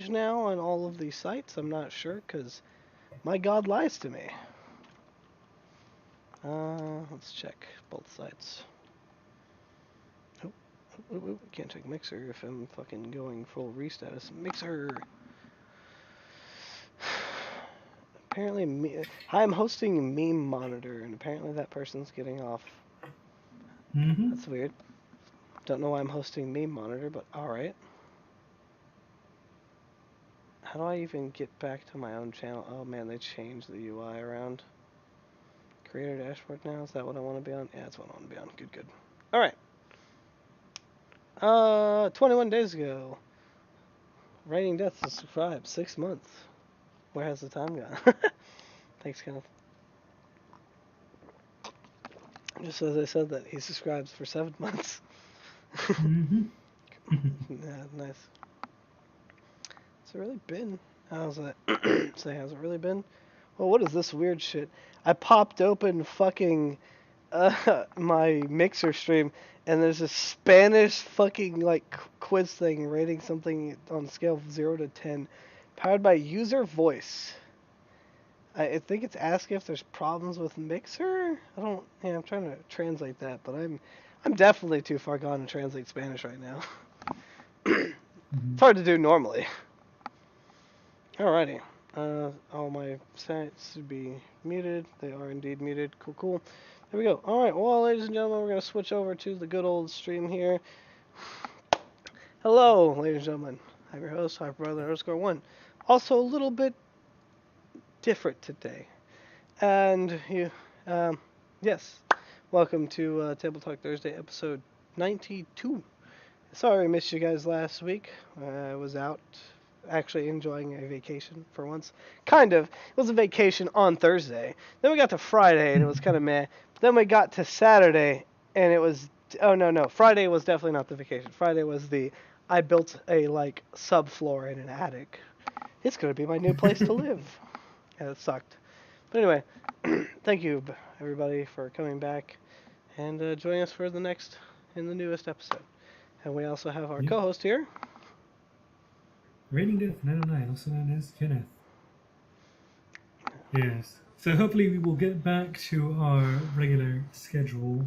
changed now on all of these sites? I'm not sure, because my God lies to me. Let's check both sites. Oh, can't check Mixer if I'm fucking going full restatus. Mixer! Apparently, hi, I'm hosting Meme Monitor, and apparently that person's getting off. That's weird. Don't know why I'm hosting Meme Monitor, but alright. How do I even get back to my own channel? Oh man, they changed the UI around. Creator dashboard now? Is that what I want to be on? Yeah, that's what I want to be on. Good. Alright. 21 days ago. Writing death to subscribe. 6 months. Where has the time gone? Thanks, Kenneth. Just as I said that, he subscribes for 7 months. Yeah, nice. Has it really been? How's that? Say, has it really been? Well, what is this weird shit? I popped open fucking my Mixer stream, and there's a Spanish fucking like quiz thing rating something on a scale of 0 to 10, powered by user voice. I think it's asking if there's problems with Mixer. I'm trying to translate that, but I'm definitely too far gone to translate Spanish right now. It's hard to do normally. Alrighty. All my sites should be muted. They are indeed muted. Cool. There we go. Alright, well, ladies and gentlemen, we're going to switch over to the good old stream here. Hello, ladies and gentlemen. I'm your host, HyperBrother_1. Also a little bit different today. And yes, welcome to Table Talk Thursday, episode 92. Sorry I missed you guys last week. I was out actually enjoying a vacation for once. Kind of. It was a vacation on Thursday. Then we got to Friday and it was kind of meh. But then we got to Saturday and it was... Oh, no. Friday was definitely not the vacation. Friday was I built a, subfloor in an attic. It's going to be my new place to live. Yeah, that sucked. But anyway, thank you, everybody, for coming back and joining us for the newest episode. And we also have our co-host here. Rating Death 909, also known as Kenneth. Yes. So hopefully we will get back to our regular schedule,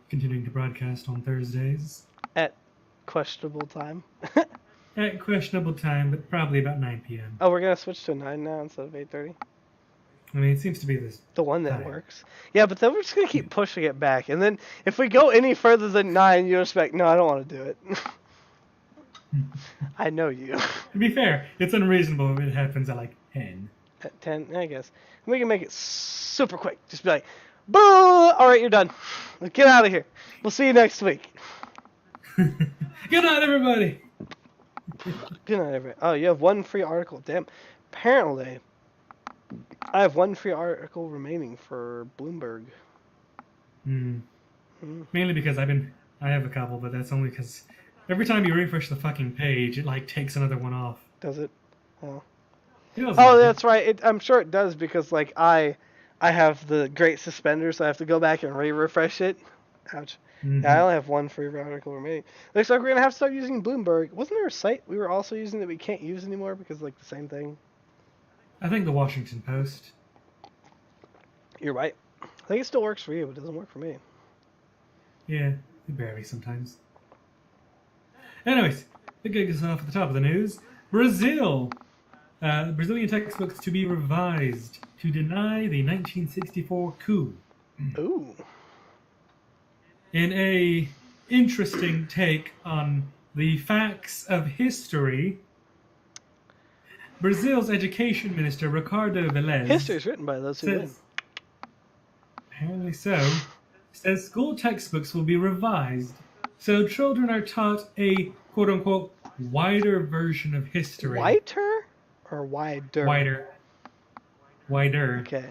continuing to broadcast on Thursdays. At questionable time. At questionable time, but probably about 9 p.m. Oh, we're going to switch to 9 now instead of 8:30? I mean, it seems to be the one that works. Yeah, but then we're just going to keep pushing it back. And then if we go any further than 9, you expect, no, I don't want to do it. I know you. To be fair, it's unreasonable if it happens at 10. At 10, I guess. We can make it super quick. Just be like, boo! Alright, you're done. Let's get out of here. We'll see you next week. Good night, everybody! Good night, everybody. Oh, you have one free article. Damn. Apparently, I have one free article remaining for Bloomberg. Mainly because I have a couple, but that's only because every time you refresh the fucking page, it takes another one off. Does it? Oh. That's right. I'm sure it does because I have the great suspender, so I have to go back and refresh it. Ouch. Yeah, I only have one free article remaining. Looks like we're gonna have to start using Bloomberg. Wasn't there a site we were also using that we can't use anymore because the same thing? I think the Washington Post. You're right. I think it still works for you, but it doesn't work for me. Yeah, barely sometimes. Anyways, to kick us off at the top of the news, Brazil. Brazilian textbooks to be revised to deny the 1964 coup. Ooh. In a interesting take on the facts of history, Brazil's education minister, Ricardo Velez... History is written by those who win. Apparently so. Says school textbooks will be revised so children are taught a quote-unquote wider version of history. Whiter or wider? Wider. Okay.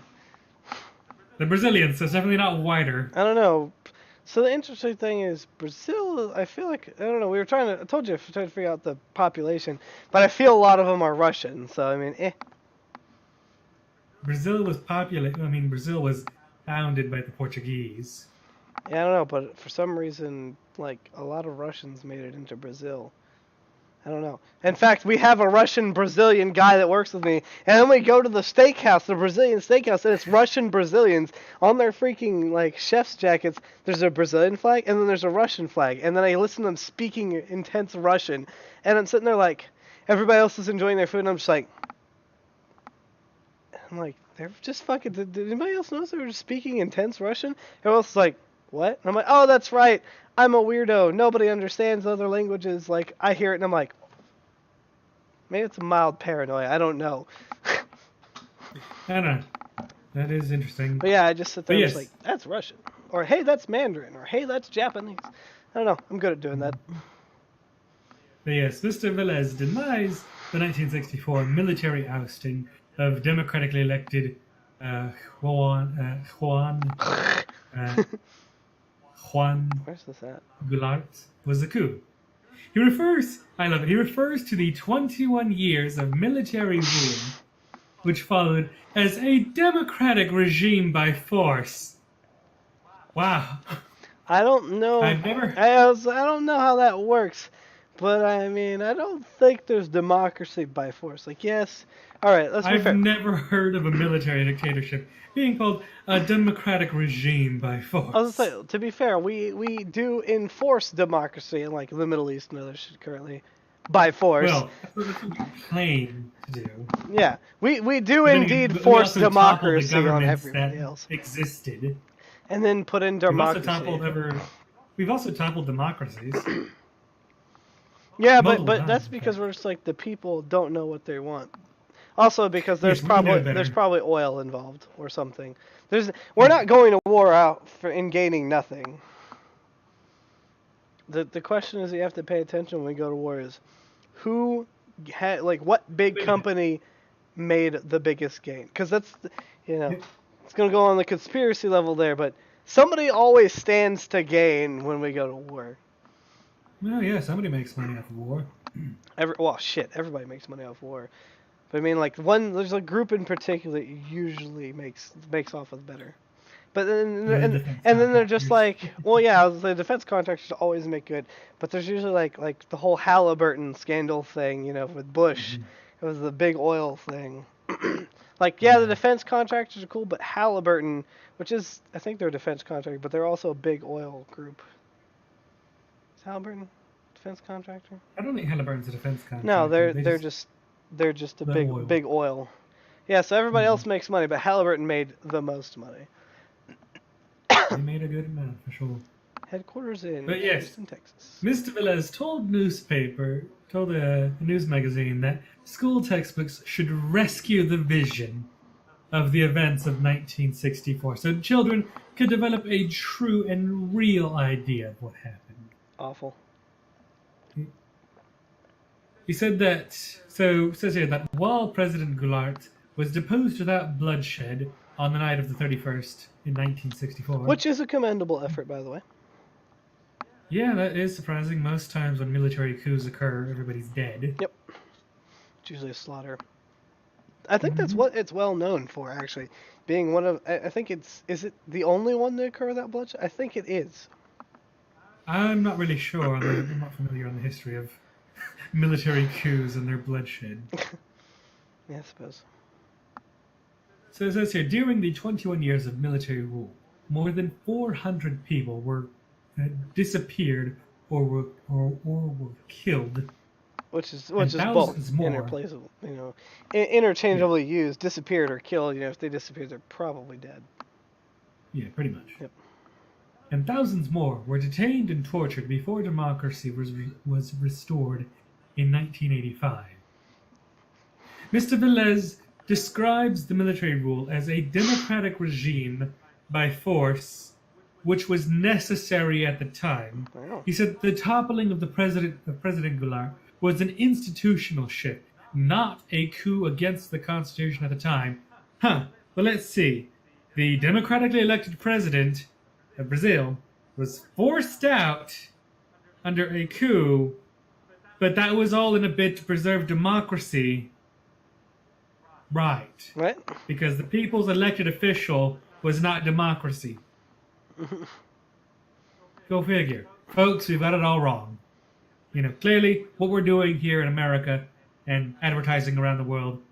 The Brazilian says definitely not wider. I don't know. So the interesting thing is Brazil, I feel like, I don't know, I told you, trying to figure out the population, but I feel a lot of them are Russian, so I mean, Brazil was Brazil was founded by the Portuguese. Yeah, I don't know, but for some reason, a lot of Russians made it into Brazil. I don't know. In fact, we have a Russian Brazilian guy that works with me, and then we go to the steakhouse, the Brazilian steakhouse, and it's Russian Brazilians on their freaking like chef's jackets. There's a Brazilian flag, and then there's a Russian flag, and then I listen to them speaking intense Russian, and I'm sitting there like, everybody else is enjoying their food, and I'm just like, they're just fucking. Did anybody else notice they were just speaking intense Russian? Everyone else is like, what? And I'm like, oh, that's right. I'm a weirdo. Nobody understands other languages. Like, I hear it and I'm like, maybe it's a mild paranoia. I don't know. I don't know. That is interesting. But yeah, I just sit there and yes. like, that's Russian. Or, hey, that's Mandarin. Or, hey, that's Japanese. I don't know. I'm good at doing that. But yes, Mr. Velez denies the 1964 military ousting of democratically elected Juan Where's this at? Goulart was a coup. He refers to the 21 years of military rule which followed as a democratic regime by force. Wow. I don't know. I've never... I don't know how that works. But, I mean, I don't think there's democracy by force. Like, yes. All right, let's be fair. I've never heard of a military dictatorship being called a democratic regime by force. I was gonna say, to be fair, we do enforce democracy in, like, the Middle East and other shit currently. By force. Well, that's what we claim to do. Yeah. We do indeed force democracy on everybody that else. Existed. And then put in democracy. We've also toppled democracies. Yeah, but that's because we're just like the people don't know what they want. Also because there's probably oil involved or something. We're not going to war out in gaining nothing. The question is you have to pay attention when we go to war is who had what big company made the biggest gain? Because that's it's gonna go on the conspiracy level there, but somebody always stands to gain when we go to war. Well, yeah, somebody makes money off of war. Everybody makes money off war. But I mean, there's a group in particular that usually makes off with better. But then they're just like, well, yeah, the defense contractors always make good. But there's usually like the whole Halliburton scandal thing, with Bush. Mm-hmm. It was the big oil thing. The defense contractors are cool, but Halliburton, which is, I think they're a defense contractor, but they're also a big oil group. Is Halliburton a defense contractor? I don't think Halliburton's a defense contractor. No, they're just a big oil. Yeah, so everybody else makes money, but Halliburton made the most money. They made a good amount, for sure. Headquarters in Houston, Texas. Mr. Velez told a news magazine that school textbooks should rescue the vision of the events of 1964, so children could develop a true and real idea of what happened. Awful. He said that, it says here that while President Goulart was deposed without bloodshed on the night of the 31st in 1964. Which is a commendable effort, by the way. Yeah, that is surprising. Most times when military coups occur, everybody's dead. Yep. It's usually a slaughter. I think that's what it's well known for, actually. Being one of... I think is it the only one to occur without bloodshed? I think it is. I'm not really sure. I'm not familiar on the history of military coups and their bloodshed. Yeah, I suppose. So it says here, during the 21 years of military rule, more than 400 people were disappeared or were killed. Which is both interplaceable, interchangeably used. Disappeared or killed. If they disappeared, they're probably dead. Yeah, pretty much. Yep. And thousands more were detained and tortured before democracy was restored in 1985. Mr. Velez describes the military rule as a democratic regime by force, which was necessary at the time. Wow. He said the toppling of President Goulart was an institutional shift, not a coup against the Constitution at the time. Well, let's see. The democratically elected president of Brazil was forced out under a coup, but that was all in a bid to preserve democracy. Right. What? Because the people's elected official was not democracy. Go figure. Folks, we've got it all wrong. Clearly, what we're doing here in America and advertising around the world,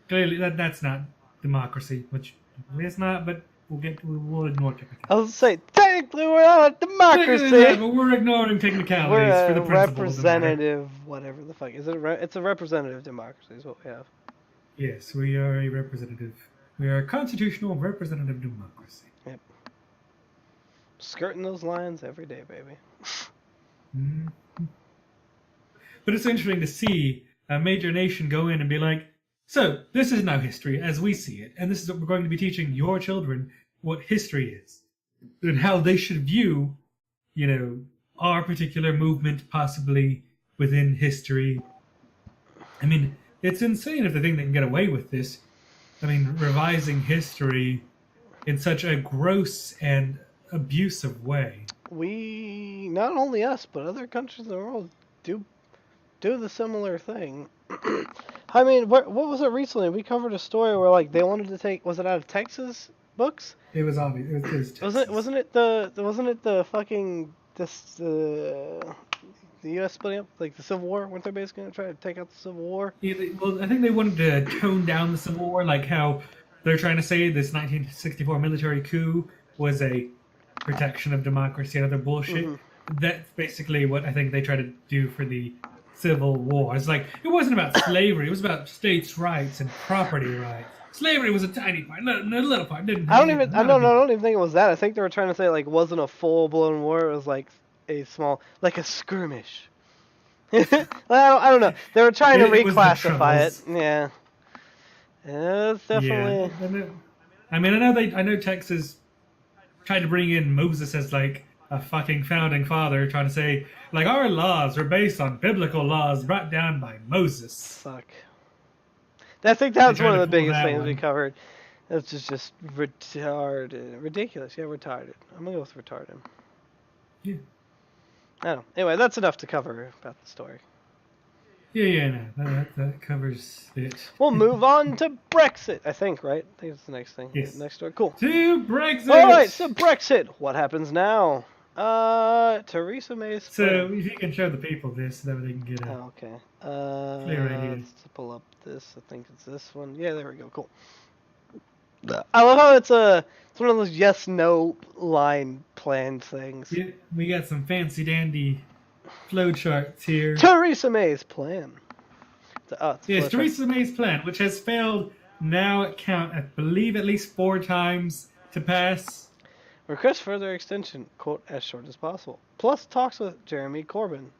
clearly that's not democracy, which it's not. But we'll ignore technicality. I was say technically we're not a Technically not, democracy. but we're ignoring technicalities We're for the a principle of the matter. representative, whatever the fuck is it? It's a representative democracy is what we have. Yes, we are a representative. We are a constitutional representative democracy. Yep. Skirting those lines every day, baby. Mm. But it's interesting to see a major nation go in and be like, so this is now history as we see it, and this is what we're going to be teaching your children what history is and how they should view, our particular movement possibly within history. I mean, it's insane if they think they can get away with this. I mean, revising history in such a gross and abusive way. We, not only us, but other countries in the world do the similar thing. I mean, what was it recently? We covered a story where like they wanted to take, was it out of Texas books? It was obvious. It was Texas. Wasn't it the fucking the U.S. splitting up, like the Civil War? Weren't they basically gonna try to take out the Civil War? Yeah, well, I think they wanted to tone down the Civil War, like how they're trying to say this 1964 military coup was a protection of democracy and other bullshit. Mm-hmm. That's basically what I think they try to do for the Civil War. It's like it wasn't about slavery; it was about states' rights and property rights. Slavery was a tiny part, a little part. I don't even think it was that. I think they were trying to say like it wasn't a full blown war. It was like a small, like a skirmish. Well, I don't know. They were trying to reclassify it. Yeah. It's definitely. Yeah. I know Texas tried to bring in Moses as like a fucking founding father, trying to say like our laws are based on biblical laws brought down by Moses. Fuck. I think that's one of the biggest things one. we covered. It's just retarded, ridiculous. Yeah, retarded. I'm gonna go with retarded. Yeah. I don't know. Anyway, that's enough to cover about the story. Yeah, no, that covers it. We'll move on to Brexit, I think, right? I think it's the next thing. Yes. Next story. Cool. To Brexit! Alright, so Brexit. What happens now? Theresa May's So, plan. if you can show the people this, so that they can get a Oh, okay. clear idea. Let's pull up this. I think it's this one. Yeah, there we go. Cool. I love how it's one of those yes/no line plan things. Yeah, we got some fancy dandy flow charts here. Theresa May's plan. Yes, Theresa May's plan, which has failed now at count, I believe, at least 4 times to pass. Request further extension, quote, as short as possible. Plus talks with Jeremy Corbyn.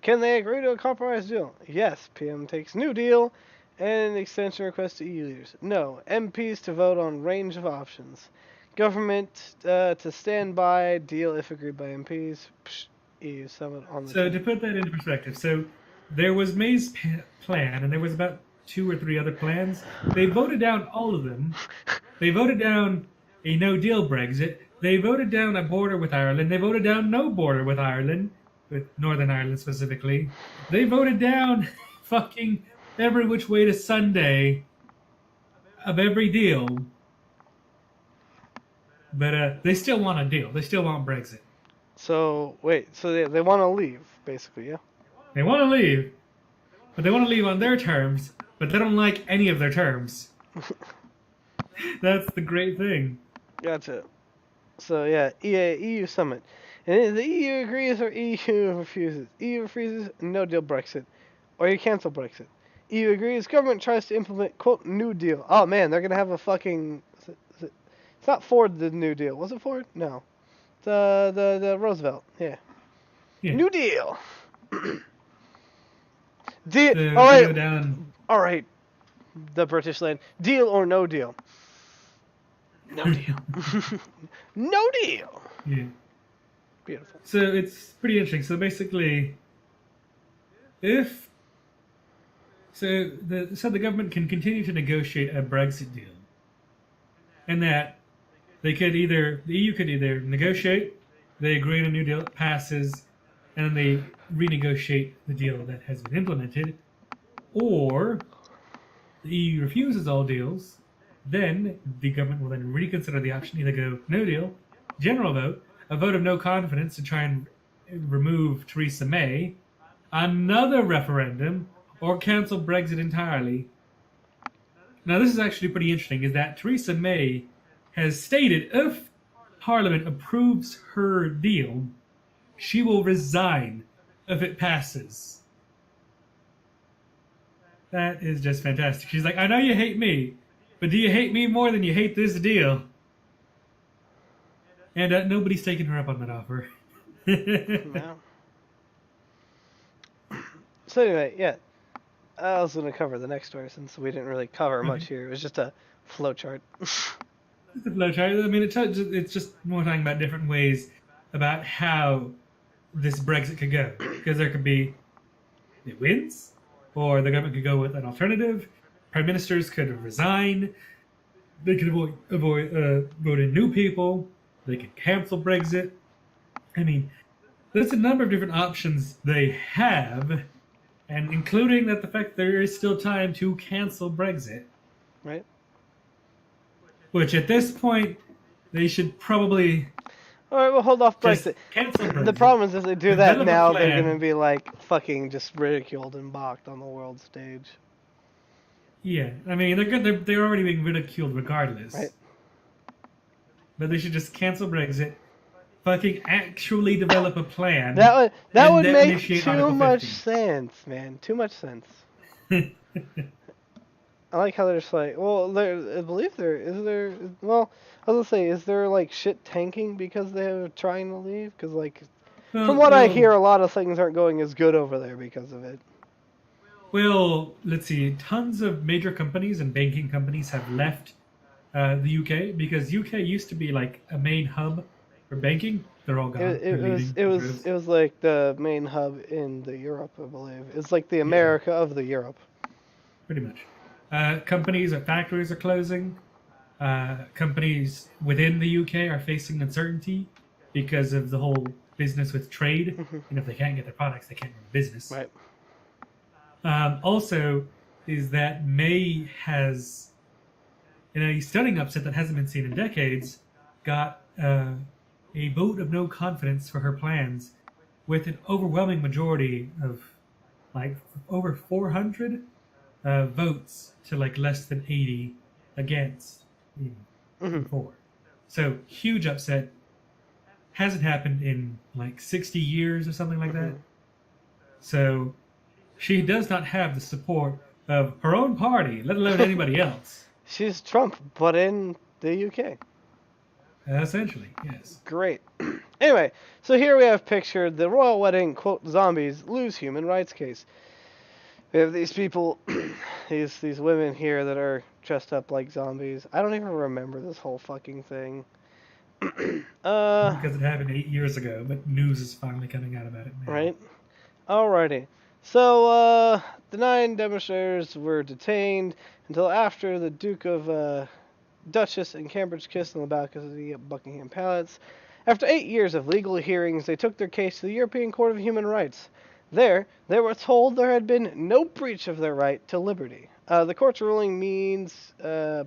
Can they agree to a compromise deal? Yes, PM takes new deal and extension request to EU leaders. No, MPs to vote on range of options. Government to stand by deal if agreed by MPs. EU summit on the. So to put that into perspective, so there was May's plan, and there was about 2 or 3 other plans. They voted down all of them. They voted down a no-deal Brexit. They voted down a border with Ireland. They voted down no border with Ireland, with Northern Ireland specifically. They voted down fucking every which way to Sunday of every deal. But they still want a deal. They still want Brexit. So, wait, so they want to leave, basically, yeah? They want to leave, but they want to leave on their terms, but they don't like any of their terms. That's the great thing. Gotcha. So, yeah, EU summit. And the EU agrees or EU refuses. EU refuses, no deal Brexit. Or you cancel Brexit. EU agrees, government tries to implement, quote, new deal. Oh, man, they're going to have a fucking... It's not Ford, the new deal. Was it Ford? No. The Roosevelt, yeah. New deal. Deal. All right. The British land. Deal or no deal? No deal. No deal. Yeah. Beautiful. So it's pretty interesting. So basically, the government can continue to negotiate a Brexit deal, and that the EU could either negotiate, they agree on a new deal, it passes, and then they renegotiate the deal that has been implemented, or the EU refuses all deals, then the government will then reconsider the option, either go no deal, general vote, a vote of no confidence to try and remove Theresa May, another referendum, or cancel Brexit entirely. Now, this is actually pretty interesting, is that Theresa May has stated if Parliament approves her deal, she will resign if it passes. That is just fantastic. She's like, I know you hate me, but do you hate me more than you hate this deal? And nobody's taking her up on that offer. No. So anyway, yeah. I was going to cover the next story since we didn't really cover much Okay. here. It was just a flowchart. The flowchart. I mean, it's just more talking about different ways about how this Brexit could go. Because there could be it wins, or the government could go with an alternative. Prime ministers could resign. They could vote in new people. They could cancel Brexit. I mean, there's a number of different options they have, and including that the fact there is still time to cancel Brexit, Right? which at this point they should probably All right, well, hold off just Brexit. cancel The Brexit. problem is if they do that Develop a now, they're plan. going to be like fucking just ridiculed and mocked on the world stage. Yeah, I mean they're good. They're already being ridiculed regardless. Right. But they should just cancel Brexit. Fucking actually develop a plan. That and would then make initiate too Article much 50. sense, man. Too much sense. I like how they're just like, well, I believe there is there. Well, I was gonna say, is there like shit tanking because they're trying to leave? Because like, from what I hear, a lot of things aren't going as good over there because of it. Well, let's see. Tons of major companies and banking companies have left the UK because UK used to be like a main hub for banking. They're all gone. It was like the main hub in the Europe, I believe. It's like the America of the Europe. Pretty much. Companies or factories are closing. Companies within the UK are facing uncertainty because of the whole business with trade. And if they can't get their products, they can't run a business. Right. Also, is that May has, in a stunning upset that hasn't been seen in decades, got a vote of no confidence for her plans with an overwhelming majority of like over 400 votes to like less than 80 against for. So huge upset. Hasn't happened in like 60 years or something like that. So she does not have the support of her own party, let alone anybody else. She's Trump, but in the UK. Essentially, yes. Great. Anyway, so here we have pictured the royal wedding, quote, zombies lose human rights case. We have these people, these women here that are dressed up like zombies. I don't even remember this whole fucking thing. Because it happened 8 years ago, but news is finally coming out about it now. Right? Alrighty. So, the 9 demonstrators were detained until after the Duke of Duchess and Cambridge kissed on the balcony of Buckingham Palace. After 8 years of legal hearings, they took their case to the European Court of Human Rights. There, they were told there had been no breach of their right to liberty. The court's ruling means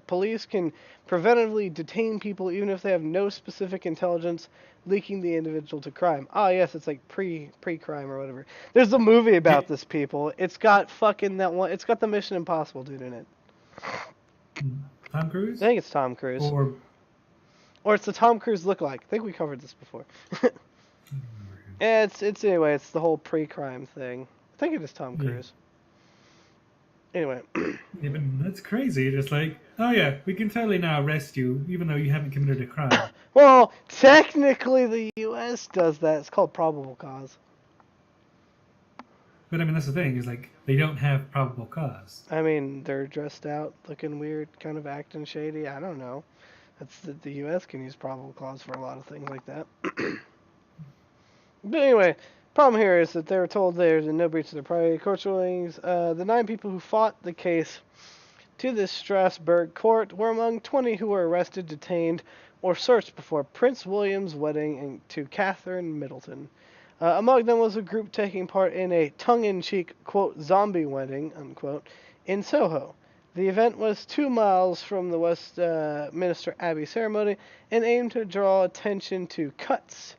police can preventively detain people even if they have no specific intelligence leaking the individual to crime. Ah, yes, it's like pre-crime or whatever. There's a movie about this, people. It's got fucking that one. It's got the Mission Impossible dude in it. Tom Cruise? I think it's Tom Cruise. Or it's the Tom Cruise lookalike. I think we covered this before. It's anyway, it's the whole pre-crime thing. I think it is Tom Cruise. Anyway. Yeah, but that's crazy. Just like, oh yeah, we can totally now arrest you, even though you haven't committed a crime. Well, technically the U.S. does that. It's called probable cause. But I mean, that's the thing, is like, they don't have probable cause. I mean, they're dressed out, looking weird, kind of acting shady. I don't know. That's the U.S. can use probable cause for a lot of things like that. But anyway, problem here is that they were told there's no breach of their priority court rulings. The 9 people who fought the case to this Strasbourg court were among 20 who were arrested, detained, or searched before Prince William's wedding to Catherine Middleton. Among them was a group taking part in a tongue-in-cheek, quote, zombie wedding, unquote, in Soho. The event was 2 miles from the Westminster Abbey ceremony and aimed to draw attention to cuts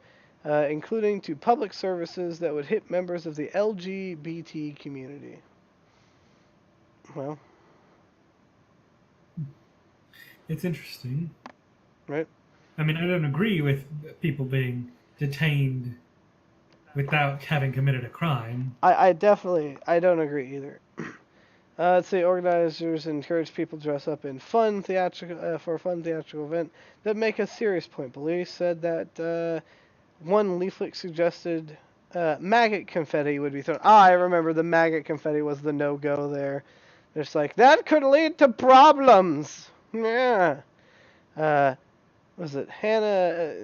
including to public services that would hit members of the LGBT community. Well, It's interesting. right? I mean, I don't agree with people being detained without having committed a crime. I definitely I don't agree either. Let's say organizers encourage people to dress up in fun theatrical for a fun theatrical event that make a serious point. Police said that one leaflet suggested maggot confetti would be thrown. I remember the maggot confetti was the no-go there. It's like that could lead to problems. Yeah. Was it Hannah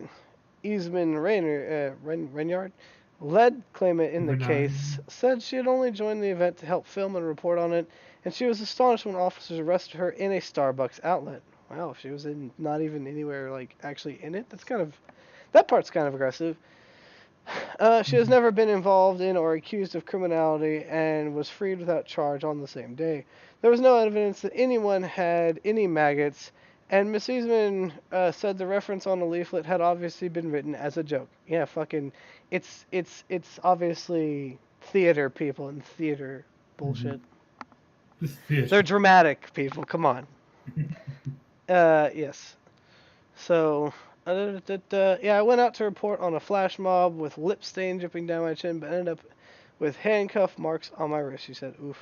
Eastman Renyard? Led claimant in the case said she had only joined the event to help film and report on it, and she was astonished when officers arrested her in a Starbucks outlet. Wow, she was in not even anywhere like actually in it. That part's kind of aggressive. She has never been involved in or accused of criminality and was freed without charge on the same day. There was no evidence that anyone had any maggots, and Miss Eastman said the reference on the leaflet had obviously been written as a joke. Yeah, fucking, it's obviously theater people and theater bullshit. They're dramatic people. Come on. Yes. So, yeah, I went out to report on a flash mob with lip stain dripping down my chin, but ended up with handcuff marks on my wrist. She said, "Oof.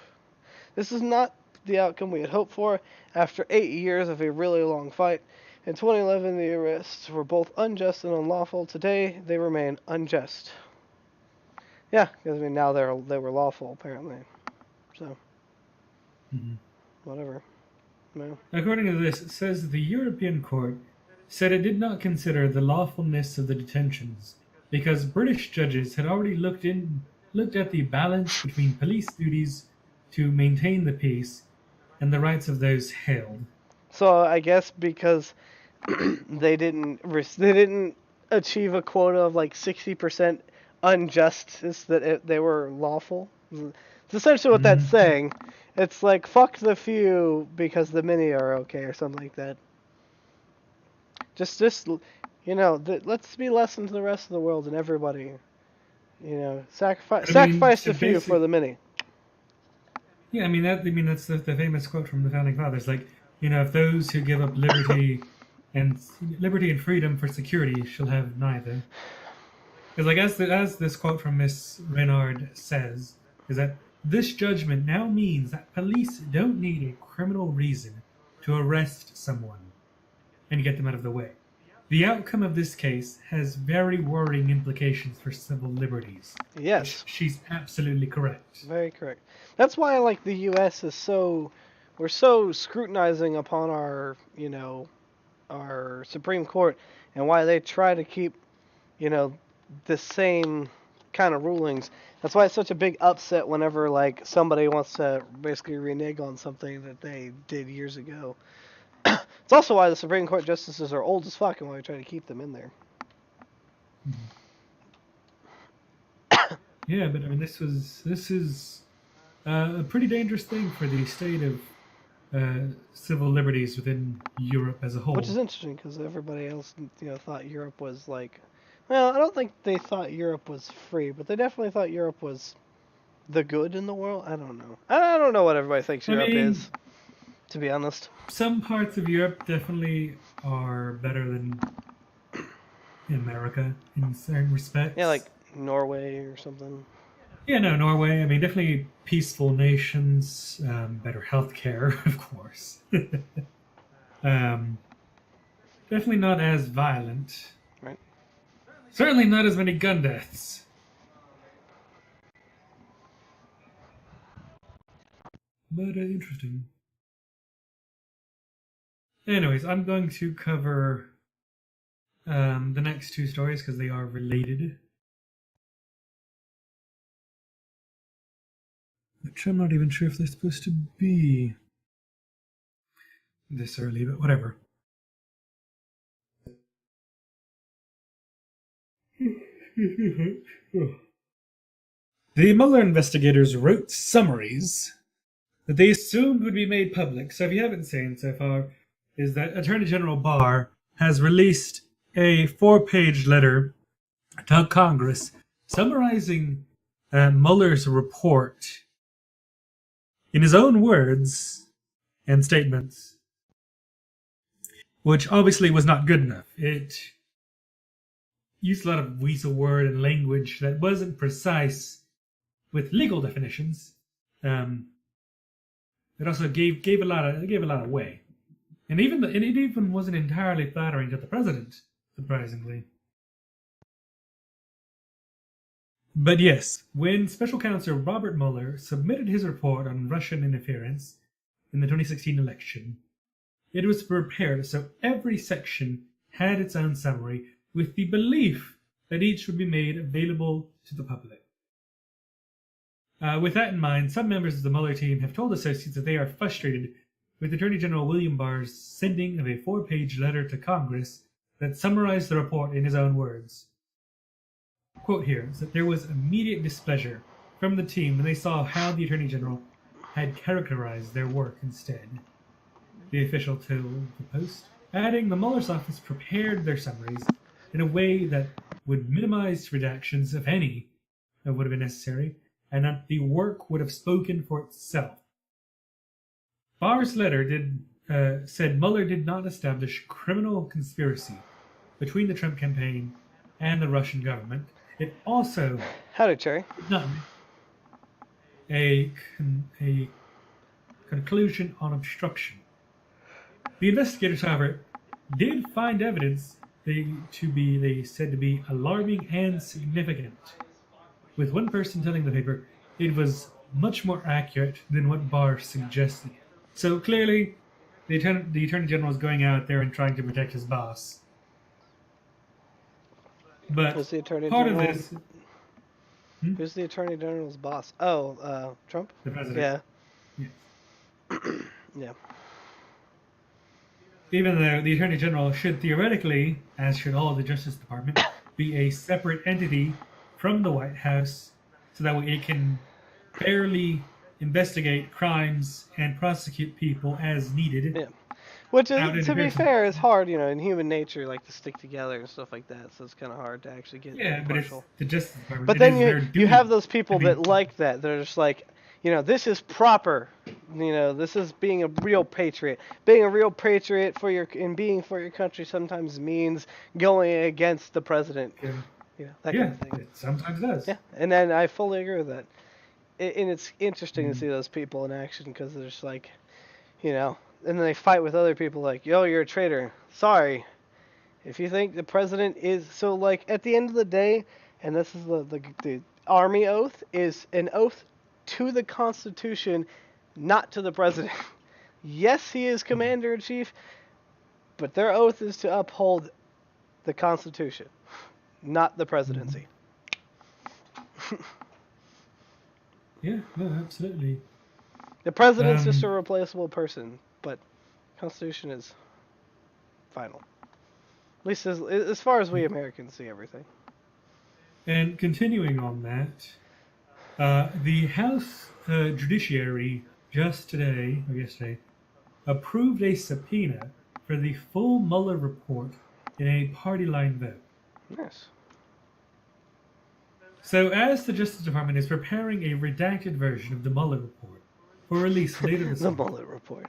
This is not the outcome we had hoped for. After 8 years of a really long fight, in 2011 the arrests were both unjust and unlawful. Today they remain unjust." Yeah, because I mean now they were lawful apparently. So, whatever. No. According to this, it says the European Court said it did not consider the lawfulness of the detentions because British judges had already looked at the balance between police duties to maintain the peace and the rights of those held. So I guess because they didn't achieve a quota of like 60% injustice that they were lawful. It's essentially what that's saying. It's like fuck the few because the many are okay or something like that. Just let's be lessons to the rest of the world and everybody. Sacrifice the few for the many. Yeah, I mean that's the famous quote from the founding fathers. Like, if those who give up liberty and freedom for security shall have neither. Because like as this quote from Miss Renard says, is that this judgment now means that police don't need a criminal reason to arrest someone and get them out of the way. The outcome of this case has very worrying implications for civil liberties. Yes. She's absolutely correct. Very correct. That's why like the US is we're so scrutinizing upon our Supreme Court and why they try to keep, the same kind of rulings. That's why it's such a big upset whenever like somebody wants to basically renege on something that they did years ago. It's also why the Supreme Court justices are old as fuck and why we try to keep them in there. Yeah, but I mean, this is a pretty dangerous thing for the state of civil liberties within Europe as a whole. Which is interesting because everybody else, thought Europe was like. Well, I don't think they thought Europe was free, but they definitely thought Europe was the good in the world. I don't know. I don't know what everybody thinks Europe is, to be honest. Some parts of Europe definitely are better than America in certain respects. Yeah, like Norway or something. Yeah, no, Norway. I mean, definitely peaceful nations, better healthcare, of course. Definitely not as violent. Right. Certainly not as many gun deaths. But interesting. Anyways, I'm going to cover the next two stories because they are related. Which I'm not even sure if they're supposed to be this early, but whatever. The Mueller investigators wrote summaries that they assumed would be made public. So if you haven't seen so far, is that Attorney General Barr has released a 4-page letter to Congress summarizing Mueller's report in his own words and statements, which obviously was not good enough. It used a lot of weasel word and language that wasn't precise with legal definitions. It also gave a lot away, and it even wasn't entirely flattering to the president, surprisingly. But yes, when Special Counsel Robert Mueller submitted his report on Russian interference in the 2016 election, it was prepared so every section had its own summary, with the belief that each would be made available to the public. With that in mind, some members of the Mueller team have told associates that they are frustrated with Attorney General William Barr's sending of a 4-page letter to Congress that summarized the report in his own words. Quote here is that there was immediate displeasure from the team when they saw how the Attorney General had characterized their work instead. The official told the Post, adding the Mueller's office prepared their summaries in a way that would minimize redactions, if any, that would have been necessary, and that the work would have spoken for itself. Barr's letter said Mueller did not establish criminal conspiracy between the Trump campaign and the Russian government. It also Howdy, Cherry. done a conclusion on obstruction. The investigators, however, did find evidence they said to be alarming and significant, with one person telling the paper it was much more accurate than what Barr suggested. So clearly, the Attorney General is going out there and trying to protect his boss. But Who's the Attorney part General? of this... Who's the Attorney General's boss? Oh, Trump? The president. Yeah. Yes. Yeah. Even though the Attorney General should theoretically, as should all of the Justice Department, be a separate entity from the White House, so that way it can fairly investigate crimes and prosecute people as needed. Yeah. Which, is, to be fair, is hard, in human nature, like to stick together and stuff like that. So it's kind of hard to actually get impartial. But it's the Justice Department. But then you have those people that like that. They're just like, this is proper. This is being a real patriot. Being a real patriot being for your country sometimes means going against the president. Yeah. That kind of thing. It sometimes does. Yeah, and then I fully agree with that. And it's interesting to see those people in action because they're just like, and then they fight with other people like, yo, you're a traitor. Sorry. If you think the president is... So, like, at the end of the day, and this is the Army oath, is an oath to the Constitution, not to the president. Yes, he is commander-in-chief, but their oath is to uphold the Constitution, not the presidency. Yeah, no, absolutely. The president's just a replaceable person, but Constitution is final. At least as far as we Americans see everything. And continuing on that, the House Judiciary just today, or yesterday, approved a subpoena for the full Mueller report in a party line vote. Yes. So, as the Justice Department is preparing a redacted version of the Mueller report for release later this The month, Mueller report.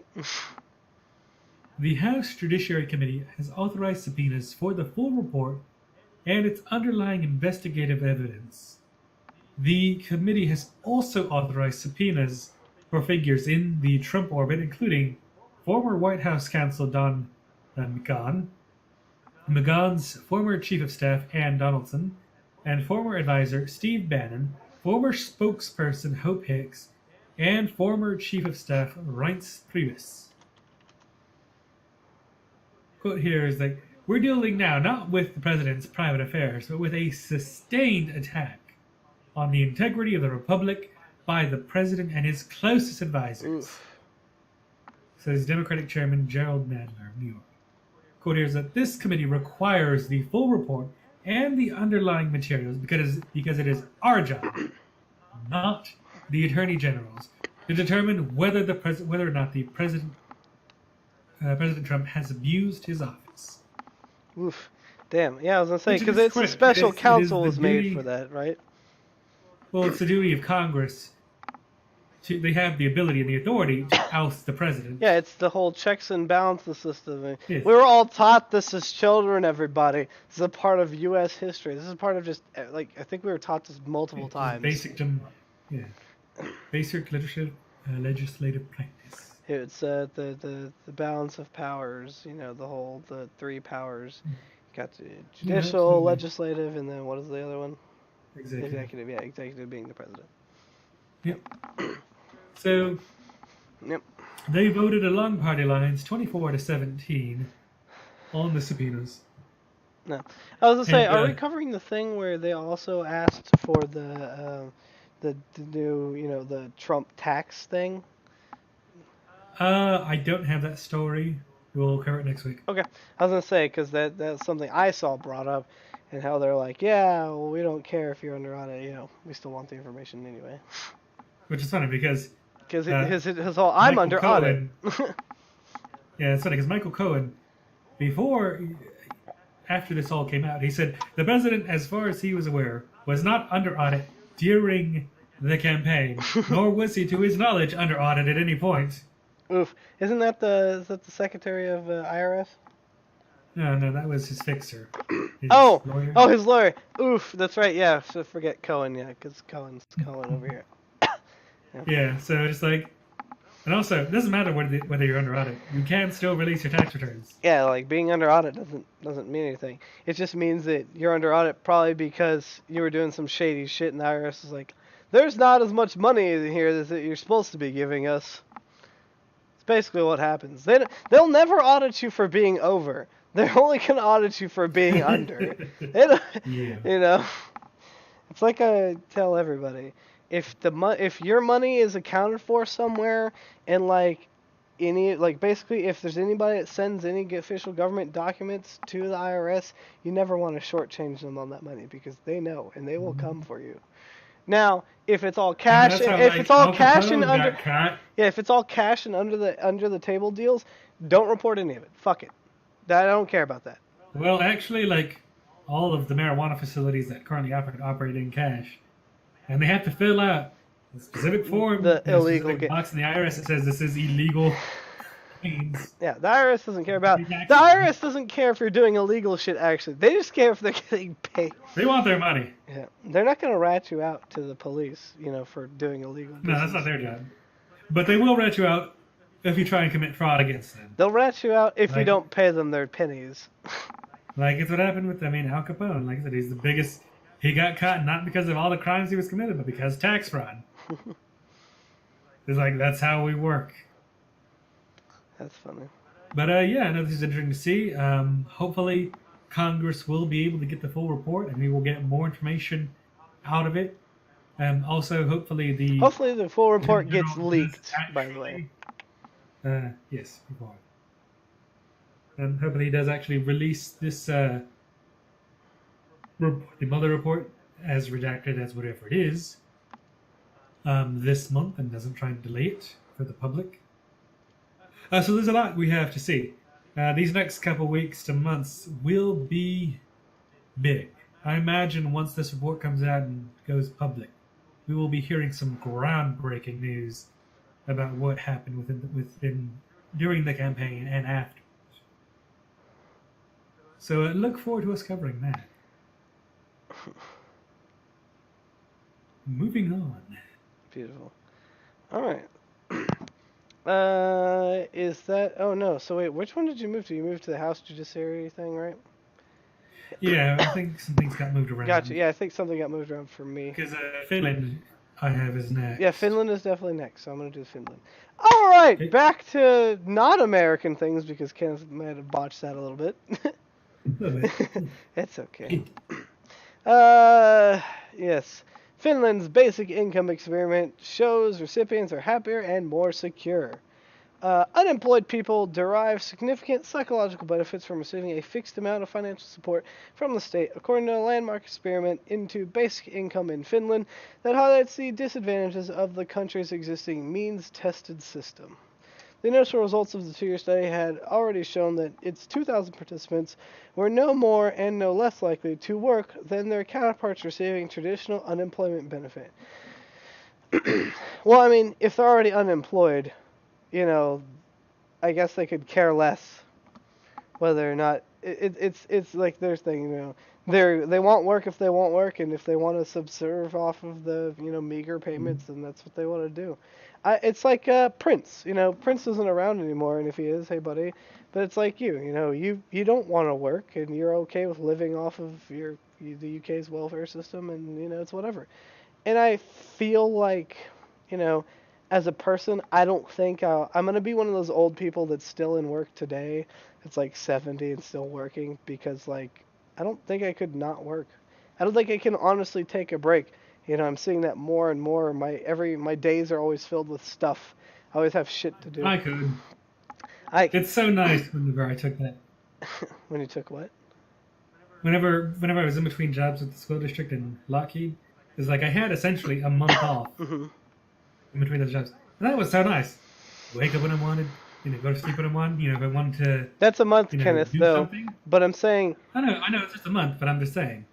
the House Judiciary Committee has authorized subpoenas for the full report and its underlying investigative evidence. The committee has also authorized subpoenas for figures in the Trump orbit, including former White House counsel Don McGahn, McGahn's former chief of staff Ann Donaldson, and former advisor Steve Bannon, former spokesperson Hope Hicks, and former chief of staff Reince Priebus. Quote here is like, we're dealing now not with the president's private affairs, but with a sustained attack on the integrity of the republic by the president and his closest advisors. Oof. Says Democratic Chairman Gerald Nadler of New York. Quote here is that this committee requires the full report and the underlying materials because it is our job, not the Attorney General's, to determine whether or not the President Trump has abused his office. Oof. Damn. Yeah, I was gonna say Which because is it's a correct. special It is council the was made for duty. that, right? Well, it's the duty of Congress they have the ability and the authority to oust the Yeah, president. it's the whole checks and balances system. Yes. We were all taught this as children, everybody. This is a part of U.S. history. This is part of just, like, I think we were taught this multiple It is times. yeah, basic legislative practice. It's the balance of powers, the three powers. You got the Yeah, judicial, absolutely. legislative, and then what is the other one? Executive. Executive, yeah, executive being the president. Yep. So Yep. they voted along party lines, 24-17, on the subpoenas. No. I was gonna say, And are we covering the thing where they also asked for the new, the Trump tax thing? I don't have that story. We'll cover it next week. Okay, I was gonna say because that's something I saw brought up, and how they're like, yeah, well, we don't care if you're under audit, we still want the information anyway. Which is funny because Because uh, his whole I'm Michael under Cohen. audit. Yeah, it's funny because Michael Cohen, after this all came out, he said the president, as far as he was aware, was not under audit during the campaign, nor was he, to his knowledge, under audit at any point. Oof, isn't that the Secretary of IRS? No, that was his fixer, his Oh, lawyer. oh, his lawyer. Oof, that's right. Yeah, so forget Cohen. Yeah, because Cohen's Cohen over here. Yeah, so just like, and also, it doesn't matter whether you're under audit. You can still release your tax returns. Yeah, like being under audit doesn't mean anything. It just means that you're under audit probably because you were doing some shady shit, and the IRS is like, there's not as much money in here that you're supposed to be giving us. It's basically what happens. They'll never audit you for being over. They're only gonna audit you for being under. They don't, Yeah. It's like I tell everybody, if your money is accounted for somewhere, and basically if there's anybody that sends any official government documents to the IRS, you never want to shortchange them on that money because they know and they will come for you. Now, if it's all I mean, cash, that's how if like it's all Al cash and Capone under, got caught. yeah, if it's all cash and under the table deals, don't report any of it. Fuck it. I don't care about that. Well, actually, like all of the marijuana facilities that currently operate in cash, and they have to fill out a specific form, The in a illegal specific box in the IRS that says this is illegal means. Yeah, the IRS doesn't care about. The IRS doesn't care if you're doing illegal shit. Actually, they just care if they're getting paid. They want their money. Yeah, they're not gonna rat you out to the police, for doing illegal business. No, that's not their job. But they will rat you out if you try and commit fraud against them. They'll rat you out if you Like- don't pay them their pennies. Like it's what happened with, Al Capone. Like I said, he's the biggest. He got caught not because of all the crimes he was committed, but because tax fraud. It's like that's how we work. That's funny. But yeah, I know this is interesting to see. Hopefully, Congress will be able to get the full report, and we will get more information out of it. Also, hopefully the full report General gets does leaked. By the way. Yes, before. And hopefully, he does actually release this the Mueller report as redacted as whatever it is this month, and doesn't try and delay it for the public. So there's a lot we have to see. These next couple weeks to months will be big. I imagine once this report comes out and goes public, we will be hearing some groundbreaking news about what happened within during the campaign and after. So look forward to us covering that. Moving on. Beautiful. All right. Is that? Oh no. So wait, which one did you move to? You moved to the House Judiciary thing, right? Yeah, I think some things got moved around. Gotcha. Yeah, I think something got moved around for me. Because Finland, I have is next. Yeah, Finland is definitely next, so I'm gonna do Finland. All right, Okay. back to not American things because Kenneth might have botched that a little bit. It's okay. Yes. Finland's basic income experiment shows recipients are happier and more secure. Unemployed people derive significant psychological benefits from receiving a fixed amount of financial support from the state, according to a landmark experiment into basic income in Finland that highlights the disadvantages of the country's existing means-tested system. The initial results of the 2-year study had already shown that its 2,000 participants were no more and no less likely to work than their counterparts receiving traditional unemployment benefit. Well, I mean, if they're already unemployed, you know, I guess they could care less whether or not it's like their thing, they want work if they want work, and if they want to subserve off of the meager payments, then that's what they want to do. It's like Prince. Prince isn't around anymore, and if he is, hey buddy. But it's like you don't want to work, and you're okay with living off of the UK's welfare system, and it's whatever. And I feel like, you know, as a person, I don't think I'm gonna be one of those old people that's still in work today. It's like 70 and still working because like I don't think I could not work. I don't think I can honestly take a break. I'm seeing that more and more. My days are always filled with stuff. I always have shit to do. I could. I It's so nice whenever I took that. When you took what? Whenever I was in between jobs with the school district and Lockheed, it's like I had essentially a month off Hmm. in between those jobs. And that was so nice. Wake up when I wanted, go to sleep when I wanted. If I wanted to, That's a month, Kenneth, do though. something. But I'm saying, I know it's just a month, but I'm just saying,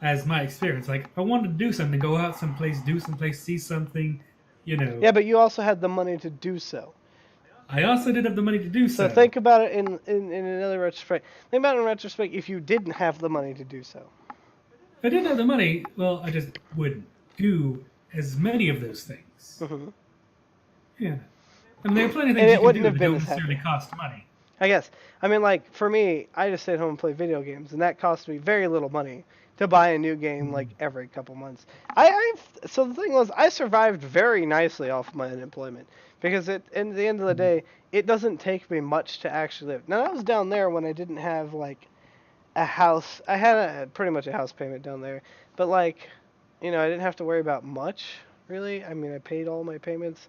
as my experience, like if I wanted to do something, go out someplace, do someplace, see something, yeah, but you also had the money to do so. I also did have the money to do So so. think about it in another retrospect. Think about it in retrospect if you didn't have the money to do so. If I didn't have the money, well, I just wouldn't do as many of those things. Hmm. Yeah. I mean, there are plenty of And things it you can wouldn't do have that been don't as necessarily happy. cost money. I guess. I mean, like, for me, I just stay at home and play video games, and that cost me very little money to buy a new game, like, Mhm. every couple months. So the thing was, I survived very nicely off my unemployment, because in the end of the Mhm. day, it doesn't take me much to actually live. Now, I was down there when I didn't have, like, a house. I had pretty much a house payment down there, but, like, I didn't have to worry about much, really. I mean, I paid all my payments,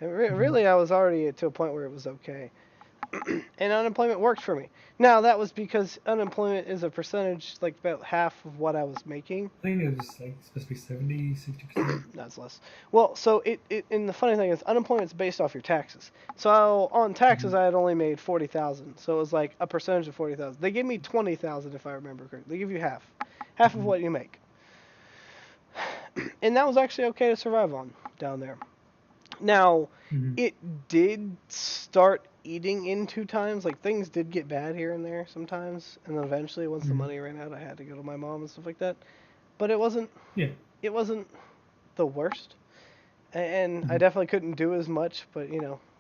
and Mhm. really, I was already to a point where it was okay. And unemployment worked for me. Now that was because unemployment is a percentage, like about half of what I was making. I think it was like supposed to be 70, 60%. That's less. Well, so and the funny thing is, unemployment is based off your taxes. So on taxes, Mhm. I had only made 40,000. So it was like a percentage of 40,000. They gave me 20,000 if I remember correctly. They give you half of Mhm. what you make, and that was actually okay to survive on down there. Now, Mhm. it did start eating into times. Like things did get bad here and there sometimes, and then eventually, once the Mhm. money ran out, I had to go to my mom and stuff like that. But it wasn't the worst, and I Mhm. definitely couldn't do as much. But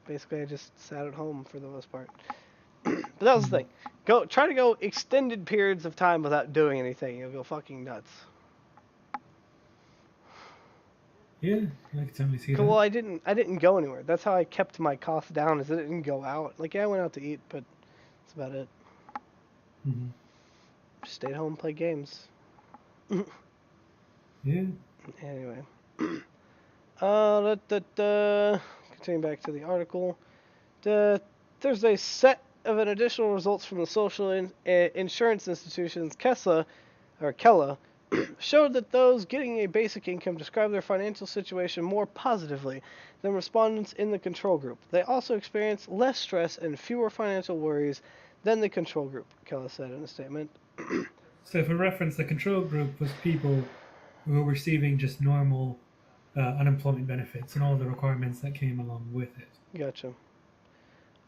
basically, I just sat at home for the most part. But that was the Mhm. thing. Try to go extended periods of time without doing anything. You'll go fucking nuts. Yeah, I can totally see Well, that. I didn't go anywhere. That's how I kept my costs down. Is I didn't go out. Like yeah, I went out to eat, but that's about it. Mhm. Just stayed home, play games. Yeah. Anyway, continuing back to the article. There's a set of an additional results from the social insurance institutions Kella showed that those getting a basic income described their financial situation more positively than respondents in the control group. They also experienced less stress and fewer financial worries than the control group, Kella said in a statement. So, for reference, the control group was people who were receiving just normal unemployment benefits and all the requirements that came along with it. Gotcha.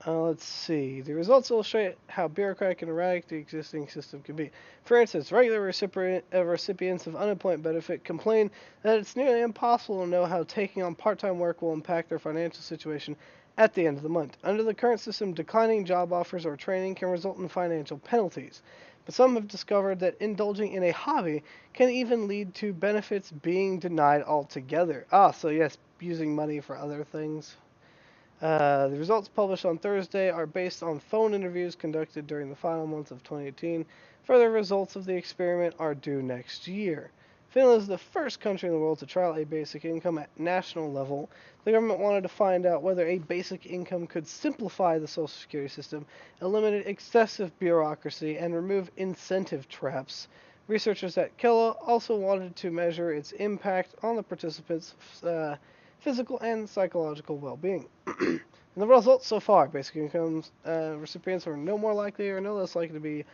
Let's see. The results illustrate how bureaucratic and erratic the existing system can be. For instance, regular recipients of unemployment benefit complain that it's nearly impossible to know how taking on part-time work will impact their financial situation at the end of the month. Under the current system, declining job offers or training can result in financial penalties. But some have discovered that indulging in a hobby can even lead to benefits being denied altogether. So yes, using money for other things. The results published on Thursday are based on phone interviews conducted during the final months of 2018. Further results of the experiment are due next year. Finland is the first country in the world to trial a basic income at national level. The government wanted to find out whether a basic income could simplify the Social Security system, eliminate excessive bureaucracy, and remove incentive traps. Researchers at Killa also wanted to measure its impact on the participants' physical and psychological well being. The And the results so far, basic income recipients are no more likely or no less likely to be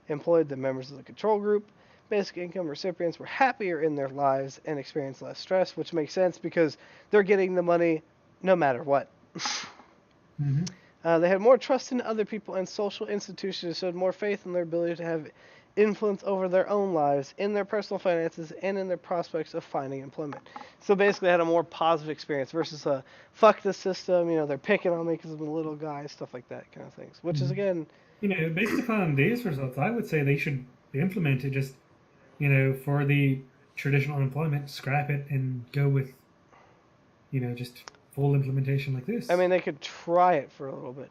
employed than members of the control group. Basic income recipients were happier in their lives and experienced less stress, which makes sense because they're getting the money no matter what. Mm-hmm. They had more trust in other people and social institutions, showed more faith in their ability to have influence over their own lives, in their personal finances, and in their prospects of finding employment. So basically, had a more positive experience versus a fuck the system. They're picking on me because I'm a little guy, stuff like that kind of things. Which is again, Based upon these results, I would say they should implement it just, for the traditional unemployment, scrap it and go with, just full implementation like this. I mean, they could try it for a little bit.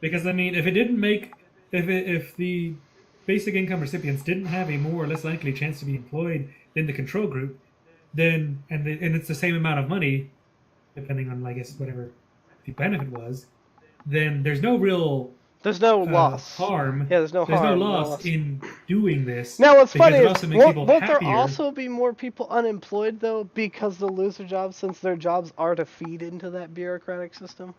Because if it didn't make, if the basic income recipients didn't have a more or less likely chance to be employed than the control group, then and it's the same amount of money, depending on I guess whatever the benefit was, then there's no real There's no loss. harm. Yeah, there's no There's harm. no loss in doing this. Now, what's because funny it is, also makes people won't there happier. also be more people unemployed, though, because they'll lose their jobs since their jobs are to feed into that bureaucratic system?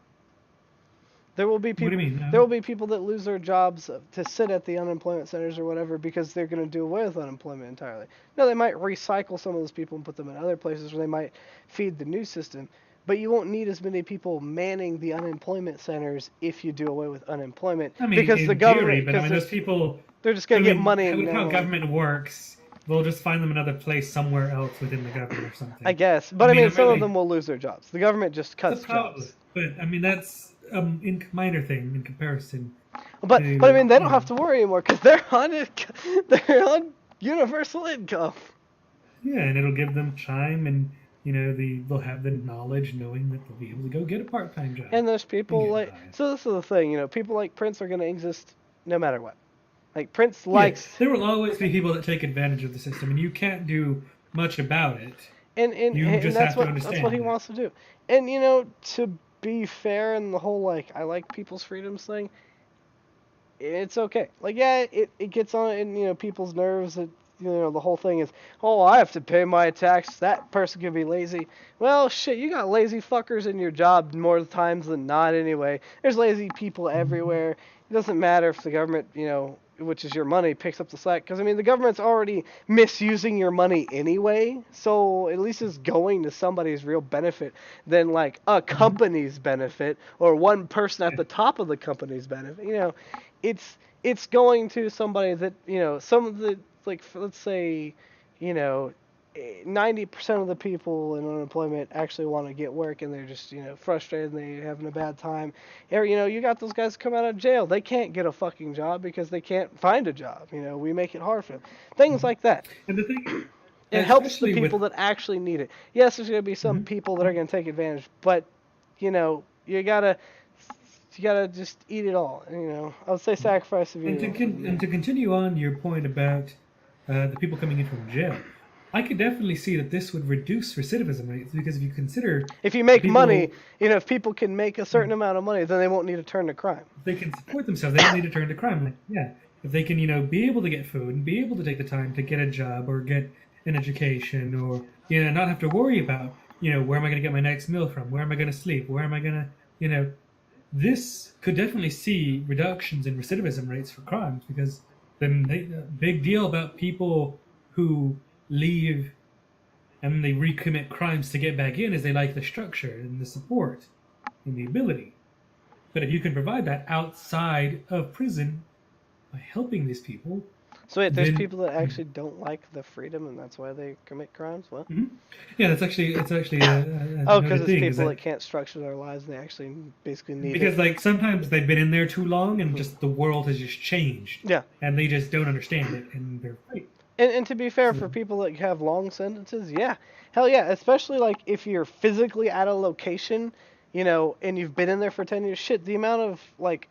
There will be people. What do you mean? No. There will be people that lose their jobs to sit at the unemployment centers or whatever because they're going to do away with unemployment entirely. Now, they might recycle some of those people and put them in other places, or they might feed the new system. But you won't need as many people manning the unemployment centers if you do away with unemployment. I mean, because in the government, theory, but those people, they're just going to get money. With how government works, they'll just find them another place somewhere else within the government or something. I guess, but I mean some of them will lose their jobs. The government just cuts jobs. But I mean, that's minor thing in comparison. But I mean, they don't have to worry anymore because they're on universal income. Yeah, and it'll give them time, and they'll have the knowledge, knowing that they'll be able to go get a part-time job. And there's people like so. This is the thing, people like Prince are going to exist no matter what. Like Prince likes. There will always be people that take advantage of the system, and you can't do much about it. And just that's have what to understand that's what he wants to do. And to be fair, and the whole I like people's freedoms thing, it's okay. It gets on in people's nerves that the whole thing is, oh, I have to pay my tax. That person can be lazy. Well, shit, you got lazy fuckers in your job more times than not anyway. There's lazy people everywhere. It doesn't matter if the government, which is your money, picks up the slack. Because, I mean, the government's already misusing your money anyway. So at least it's going to somebody's real benefit than, a company's benefit or one person at the top of the company's benefit. It's going to somebody that, some of the, let's say, 90% of the people in unemployment actually want to get work, and they're just, frustrated and they're having a bad time. Or, you got those guys come out of jail. They can't get a fucking job because they can't find a job. We make it hard for them. Things like that. And the thing, it helps the people that actually need it. Yes, there's going to be some people that are going to take advantage, but, you gotta just eat it all. I would say sacrifice of you. And to continue on your point about the people coming in from jail, I could definitely see that this would reduce recidivism rates, because if you consider... If you make money, if people can make a certain amount of money, then they won't need to turn to crime. If they can support themselves, they don't need to turn to crime. If they can, be able to get food and be able to take the time to get a job or get an education, or, not have to worry about, where am I going to get my next meal from? Where am I going to sleep? Where am I going to, this could definitely see reductions in recidivism rates for crimes, because the big deal about people who leave and they recommit crimes to get back in is they like the structure and the support and the ability. But if you can provide that outside of prison by helping these people... So wait, there's people that actually don't like the freedom, and that's why they commit crimes? What? Mm-hmm. Yeah, it's actually because it's people that can't structure their lives, and they actually basically need because sometimes they've been in there too long, and just the world has just changed. Yeah. And they just don't understand it, and they're afraid. And to be fair, for people that have long sentences, yeah. Hell yeah, especially if you're physically at a location, and you've been in there for 10 years. Shit, the amount of,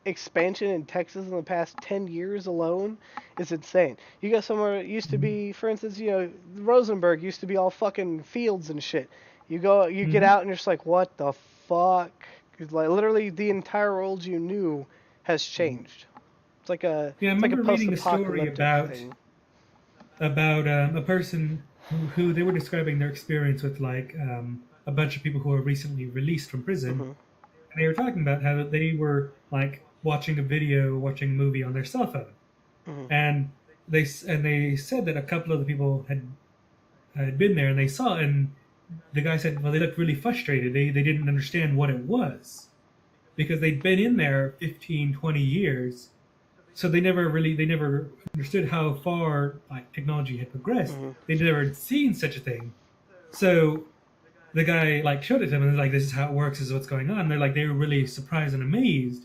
expansion in Texas in the past 10 years alone is insane. You got somewhere that used to be, for instance, Rosenberg used to be all fucking fields and shit. You get out and you're just like, what the fuck? Literally the entire world you knew has changed. It's like a I remember reading a story about a person who they were describing their experience with a bunch of people who were recently released from prison, and they were talking about how they were like watching a video, watching a movie on their cell phone, Hmm. and they said that a couple of the people had been there and they saw it, and the guy said, well, they looked really frustrated. They didn't understand what it was because they'd been in there 15, 20 years, so they never understood how far like technology had progressed. Hmm. They'd never seen such a thing. So the guy like showed it to them and they're like, this is how it works, this is what's going on. And they're like, they were really surprised and amazed.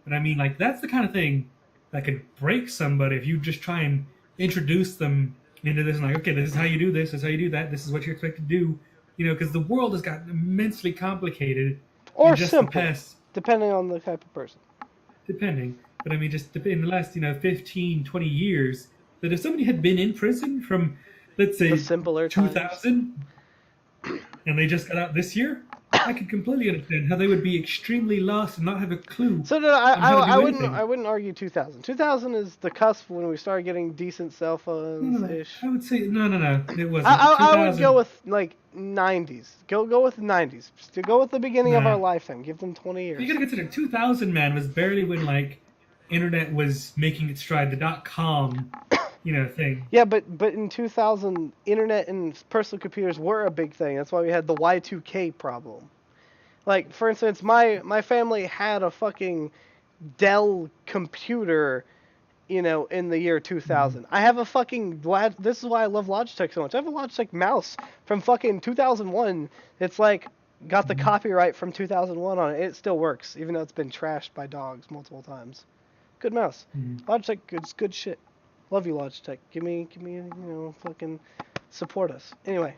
But I mean, like, that's the kind of thing that could break somebody if you just try and introduce them into this and like, okay, this is how you do this is how you do that, this is what you're expected to do. Because the world has gotten immensely complicated in Or just the simple, past, depending on the type of person. depending. But I mean, just in the last, 15, 20 years, that if somebody had been in prison from, let's The say, simpler times. 2000, and they just got out this year, I could completely understand how they would be extremely lost and not have a clue So no, on how to do I anything. wouldn't argue 2000. 2000 is the cusp when we started getting decent cell No, phones no, no. ish. I would say no. It wasn't I would go 2000. with like 90s. Go with the 90s. Just to go with the beginning of our Nah, lifetime. Give them 20 you years. gotta consider 2000, man, was barely when like internet was making its stride. The .com, thing. Yeah, but in 2000, internet and personal computers were a big thing. That's why we had the Y2K problem. Like, for instance, my family had a fucking Dell computer, in the year Mhm. 2000. I have a fucking this is why I love Logitech so much. I have a Logitech mouse from fucking 2001. It's like got the Mhm. copyright from 2001 on it. It still works even though it's been trashed by dogs multiple times. Good mouse. Mhm. Logitech good shit. Love you, Logitech. Give me fucking support us. Anyway.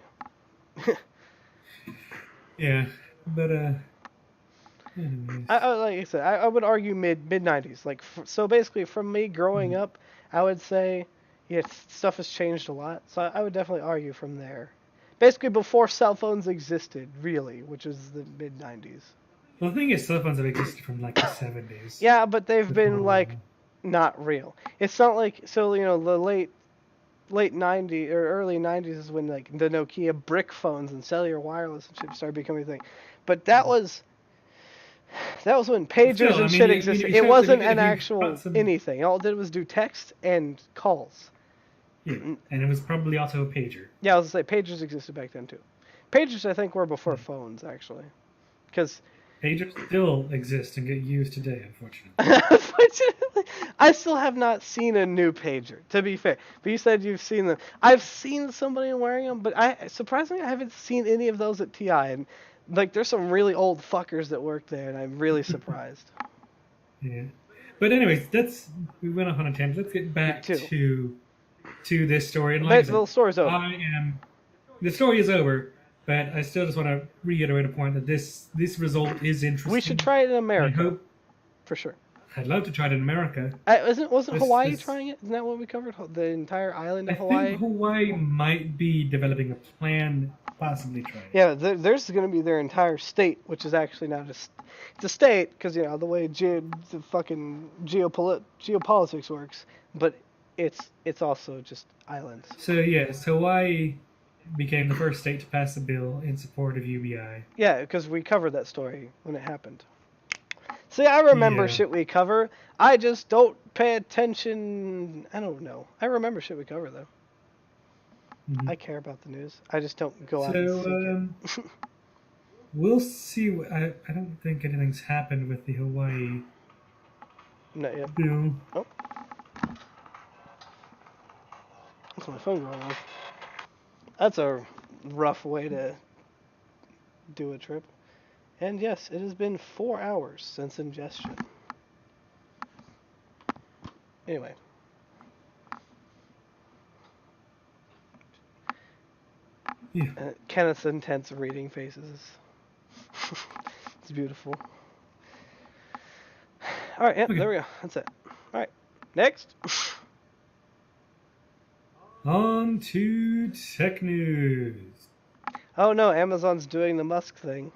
Yeah, but anyways, Like I said, I would argue mid 90s. Like so, basically, from me growing Mhm. up, I would say, yeah, stuff has changed a lot. So I would definitely argue from there. Basically, before cell phones existed, really, which is the mid 90s. Well, the thing is, cell phones have existed from like the 70s. Yeah, but they've been like Before, not real. It's not like so the late 90s or early 90s is when like the Nokia brick phones and cellular wireless and shit started becoming a thing. But that was when but pagers still, I and mean, shit if existed. you It showed, wasn't an if you brought actual some, anything. All it did was do text and calls. yeah, and it was probably also a pager. Yeah, I was gonna say pagers existed back then too. Pagers, I think, were before Yeah. phones actually, because Pagers still exist and get used today, unfortunately. unfortunately, I still have not seen a new pager. To be fair, but you said you've seen them. I've seen somebody wearing them, but I surprisingly I haven't seen any of those at TI. And like, there's some really old fuckers that work there, and I'm really surprised. Yeah. But anyways, we went off on a tangent. Let's get Me back too. to this story. And like I But the said, story's over. I am the story is over, but I still just want to reiterate a point that this result is We should interesting. try it in And I America hope for sure. I'd love to try it in America. Wasn't This Hawaii this trying it? Isn't that what we covered? The entire island I of think Hawaii? Hawaii might be developing a plan, possibly trying it. Yeah, there's going to be their entire state, which is actually not just it's a state because the way the fucking geopolitics works, but it's also just islands. So yes, Hawaii became the first state to pass a bill in support of UBI. Yeah, because we covered that story when it happened. See, I remember Yeah. shit we cover. I just don't pay attention. I don't know. I remember shit we cover though. I Mhm. care about the news. I just don't go out and So seek it. we'll see. I don't think anything's happened with the Hawaii Not yet. bill. Oh, that's my phone going off. That's a rough way to do a trip. And yes, it has been 4 hours since ingestion. Anyway, Yeah. Kenneth's intense reading faces. It's beautiful. All right, yeah, Okay. there we go. That's it. All right, next. On to tech news. Oh no, Amazon's doing the Musk thing.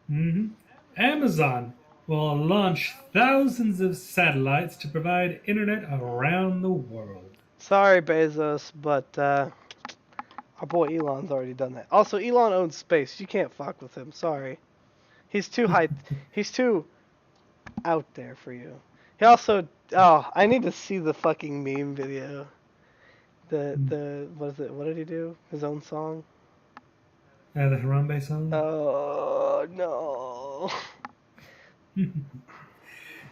hmm Amazon will launch thousands of satellites to provide internet around the world. Sorry, Bezos, but our boy Elon's already done that. Also, Elon owns space. You can't fuck with him. Sorry. He's too high. He's too out there for you. He also. Oh, I need to see the fucking meme video. The what is it? What did he do? His own song? The Harambe song? Oh no.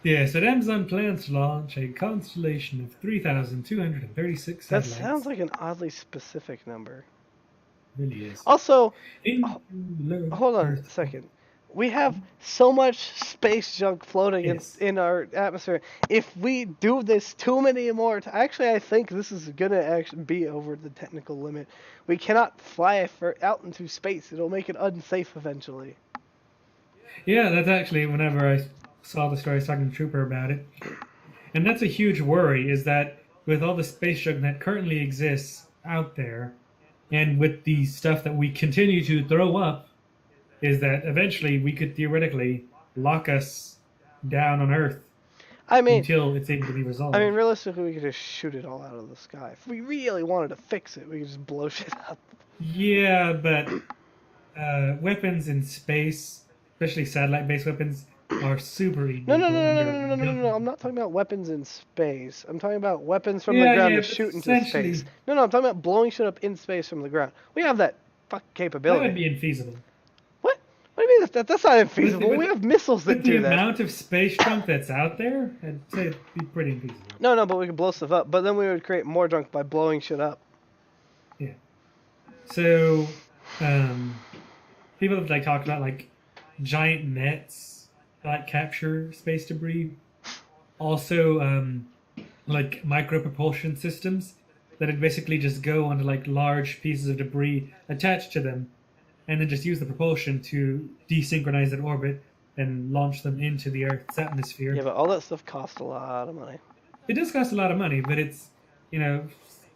Yes, but Amazon plans to launch a constellation of 3,236 That satellites. sounds like an oddly specific number. It really is. Also, In hold on a second. We have so much space junk floating Yes. in our atmosphere. If we do this too many more actually, I think this is going to actually be over the technical limit. We cannot fly out into space. It'll make it unsafe eventually. Yeah, that's actually whenever I saw the story, I was talking to Trooper about it. And that's a huge worry, is that with all the space junk that currently exists out there, and with the stuff that we continue to throw up, is that eventually we could theoretically lock us down on Earth I mean, until it's able to be resolved. realistically, we could just shoot it all out of the sky. If we really wanted to fix it, we could just blow shit up. Yeah, but weapons in space, especially satellite-based weapons, are super easy. No. I'm not talking about weapons in space. I'm talking about weapons from the Yeah, ground yeah, to but shoot into essentially- space. No, I'm talking about blowing shit up in space from the ground. We have that fucking That capability. would be infeasible. What? What do you mean? That's not infeasible. With We have missiles that With the do that. amount of space junk that's out there, I'd say it'd be pretty infeasible. No, but we could blow stuff up. But then we would create more junk by blowing shit up. Yeah. So, people have talked about giant nets that capture space debris. Also, micro propulsion systems that would basically just go onto large pieces of debris attached to them, and then just use the propulsion to desynchronize their orbit and launch them into the Earth's atmosphere. Yeah, but all that stuff costs a lot of money. It does cost a lot of money, but it's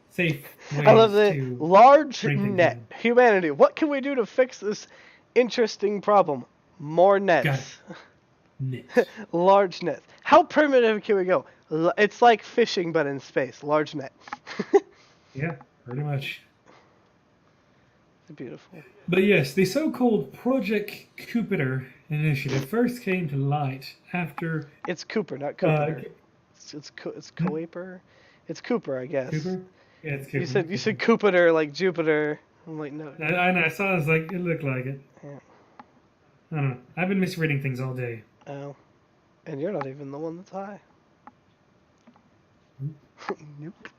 safe ways I love the to large bring things net. in. Humanity, what can we do to fix this interesting problem? More Got nets. nets. Large nets. How primitive can we go? It's like fishing, but in space. Large net. Yeah, pretty much. Beautiful. But yes, the so-called Project Jupiter initiative first came to light after It's Cooper, not Cooper. It's Coaper. It's Cooper, I guess. Cooper. Yeah, it's Cooper. You said Cooper like Jupiter. I'm like, no. I know. I saw. I was like, it looked like it. Yeah. I don't know. I've been misreading things all day. Oh. And you're not even the one that's high. Nope.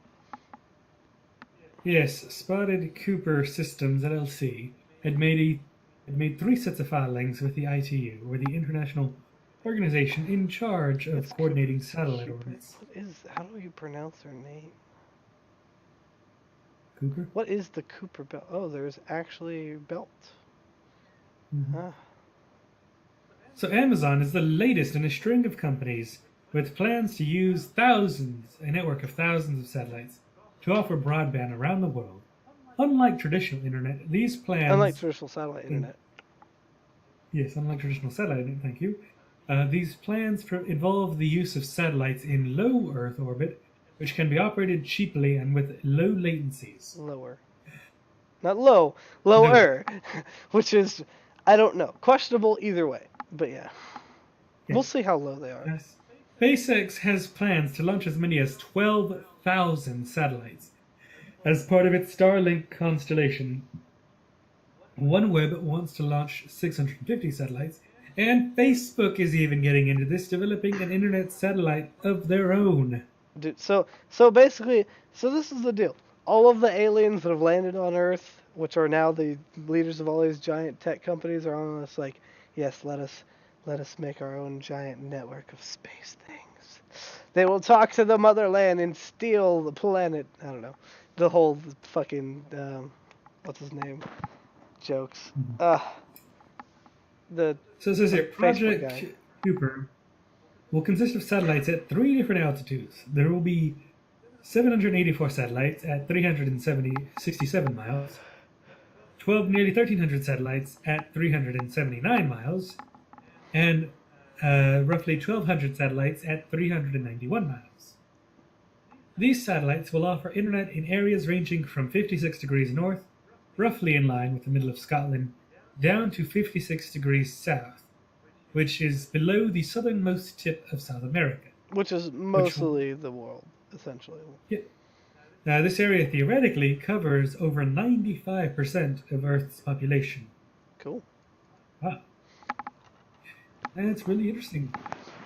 Yes, Spotted Cooper Systems LLC had made 3 sets of filings with the ITU, or the International Organization in charge of coordinating satellite orbits. How do you pronounce her name? Cooper? What is the Cooper belt? Oh, there's actually a belt. Mhm. Ah. So Amazon is the latest in a string of companies with plans to use a network of thousands of satellites to offer broadband around the world. Unlike traditional internet, these plans... Unlike traditional satellite internet. Yes, unlike traditional satellite internet, thank you. These plans involve the use of satellites in low Earth orbit, which can be operated cheaply and with low latencies. Lower. Not low. Lower. Which is, I don't know. Questionable either way. But yeah. We'll see how low they are. Yes. SpaceX has plans to launch as many as 12,000 satellites as part of its Starlink constellation. OneWeb wants to launch 650 satellites, and Facebook is even getting into this, developing an internet satellite of their own. Dude, so basically, this is the deal. All of the aliens that have landed on Earth, which are now the leaders of all these giant tech companies, are on us like, yes, let us make our own giant network of space things. They will talk to the motherland and steal the planet. I don't know. The whole fucking what's his name? Jokes. So The it says here, Facebook guy. Project Cooper will consist of satellites at 3 different altitudes. There will be 784 satellites at 367 miles, nearly 1,300 satellites at 379 miles, and roughly 1,200 satellites at 391 miles. These satellites will offer internet in areas ranging from 56 degrees north, roughly in line with the middle of Scotland, down to 56 degrees south, which is below the southernmost tip of South America. Which is Which, mostly the world, essentially. yeah, now this area theoretically covers over 95% of Earth's population. Cool. Wow, that's really interesting.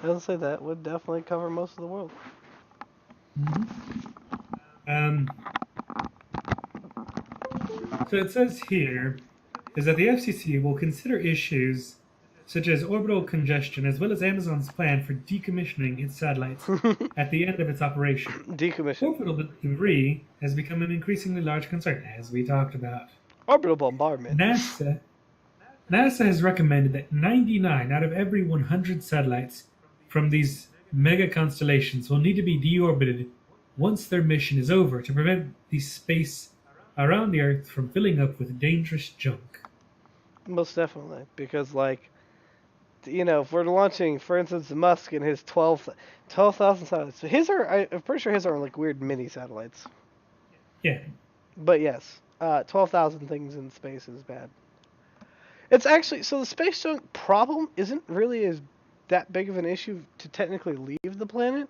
I would say that would definitely cover most of the world. hmm Um, so it says here is that the FCC will consider issues such as orbital congestion as well as Amazon's plan for decommissioning its satellites at the end of its operation. Decommission. Orbital debris has become an increasingly large concern, as we talked about. Orbital bombardment. NASA NASA has recommended that 99 out of every 100 satellites from these mega constellations will need to be deorbited once their mission is over to prevent the space around the Earth from filling up with dangerous junk. Most definitely. Because, like, if we're launching, for instance, Musk and his 12,000 satellites. I'm pretty sure his are like weird mini satellites. Yeah. But yes, 12,000 things in space is bad. It's actually, so the space junk problem isn't really that big of an issue to technically leave the planet.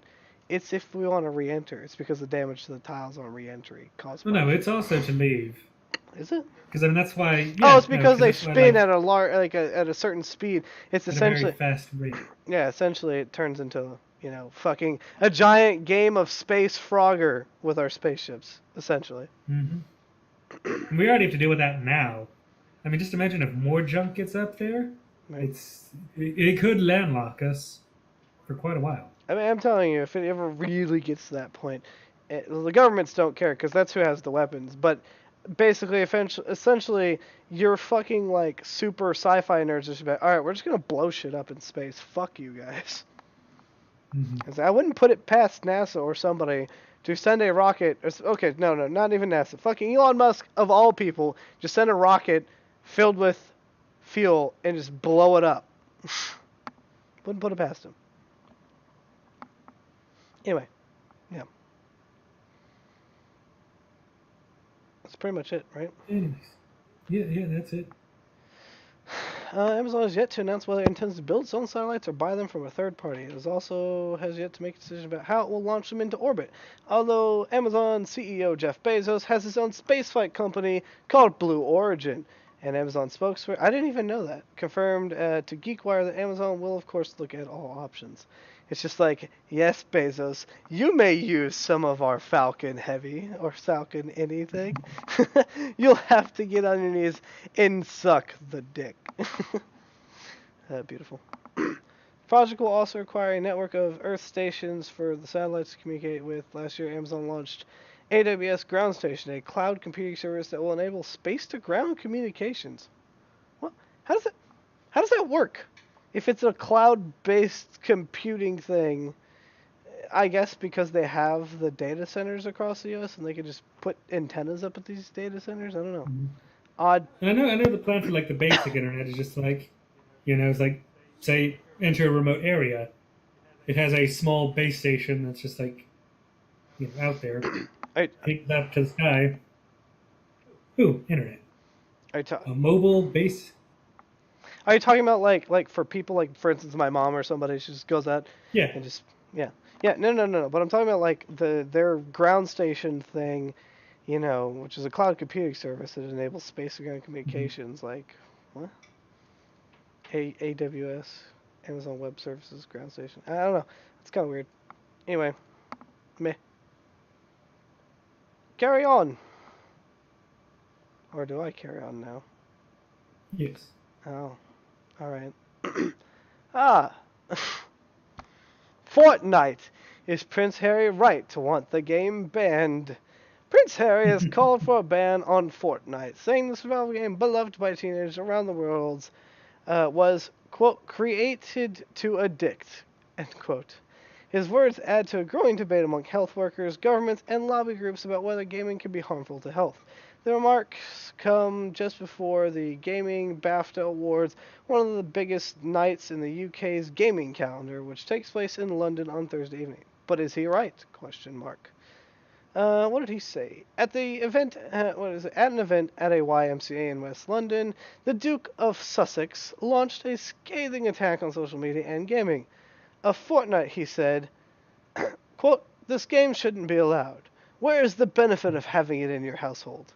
It's if we want to re-enter. It's because the damage to the tiles on re-entry caused Well, by. no, it's also to leave. Is it? Because that's why. Oh, Yeah, it's because they spin why, at a at a certain speed. It's at essentially a very fast rate. Yeah, essentially it turns into fucking a giant game of space Frogger with our spaceships. Essentially. We already have to deal with that now. I mean, just imagine if more junk gets up there. Right. It could landlock us for quite a while. I mean, I'm telling you, if it ever really gets to that point, the governments don't care because that's who has the weapons. But basically, essentially, you're fucking like super sci-fi nerds just about. All right, we're just gonna blow shit up in space. Fuck you guys. I wouldn't put it past NASA or somebody to send a rocket. Okay, no, not even NASA. Fucking Elon Musk of all people, just send a rocket filled with fuel and just blow it up. Wouldn't put it past him. Anyway, yeah. That's pretty much it, right? Anyways, yeah, that's it. Amazon has yet to announce whether it intends to build its own satellites or buy them from a third party. It also has yet to make a decision about how it will launch them into orbit. Although Amazon CEO Jeff Bezos has his own spaceflight company called Blue Origin, and Amazon spokesperson, I didn't even know that, confirmed to GeekWire that Amazon will, of course, look at all options. It's just like, yes, Bezos, you may use some of our Falcon Heavy or Falcon anything. You'll have to get on your knees and suck the dick. Beautiful. Project will also require a network of Earth stations for the satellites to communicate with. Last year, Amazon launched AWS Ground Station, a cloud computing service that will enable space-to-ground communications. What? How does that work? If it's a cloud-based computing thing, I guess because they have the data centers across the U.S. and they can just put antennas up at these data centers. I don't know. Odd. And I know the plan for like the basic internet is just like, it's like, say, enter a remote area. It has a small base station that's just like, out there. Take it up to the sky. Ooh, internet. A mobile base. Are you talking about like for people like, for instance, my mom or somebody, she just goes out and just yeah no. But I'm talking about like their ground station thing, which is a cloud computing service that enables space-to-ground communications. Like what? AWS, Amazon Web Services ground station. I don't know. It's kind of weird. Anyway, meh. Carry on. Or do I carry on now? Yes. Oh. Alright. Fortnite. Is Prince Harry right to want the game banned? Prince Harry has called for a ban on Fortnite, saying the survival game beloved by teenagers around the world was, quote, created to addict, end quote. His words add to a growing debate among health workers, governments, and lobby groups about whether gaming can be harmful to health. The remarks come just before the Gaming BAFTA Awards, one of the biggest nights in the UK's gaming calendar, which takes place in London on Thursday evening. But is he right? Question mark. What did he say? At the event, what is it? At an event at a YMCA in West London, the Duke of Sussex launched a scathing attack on social media and gaming. A fortnight, he said, quote, "This game shouldn't be allowed. Where is the benefit of having it in your household?"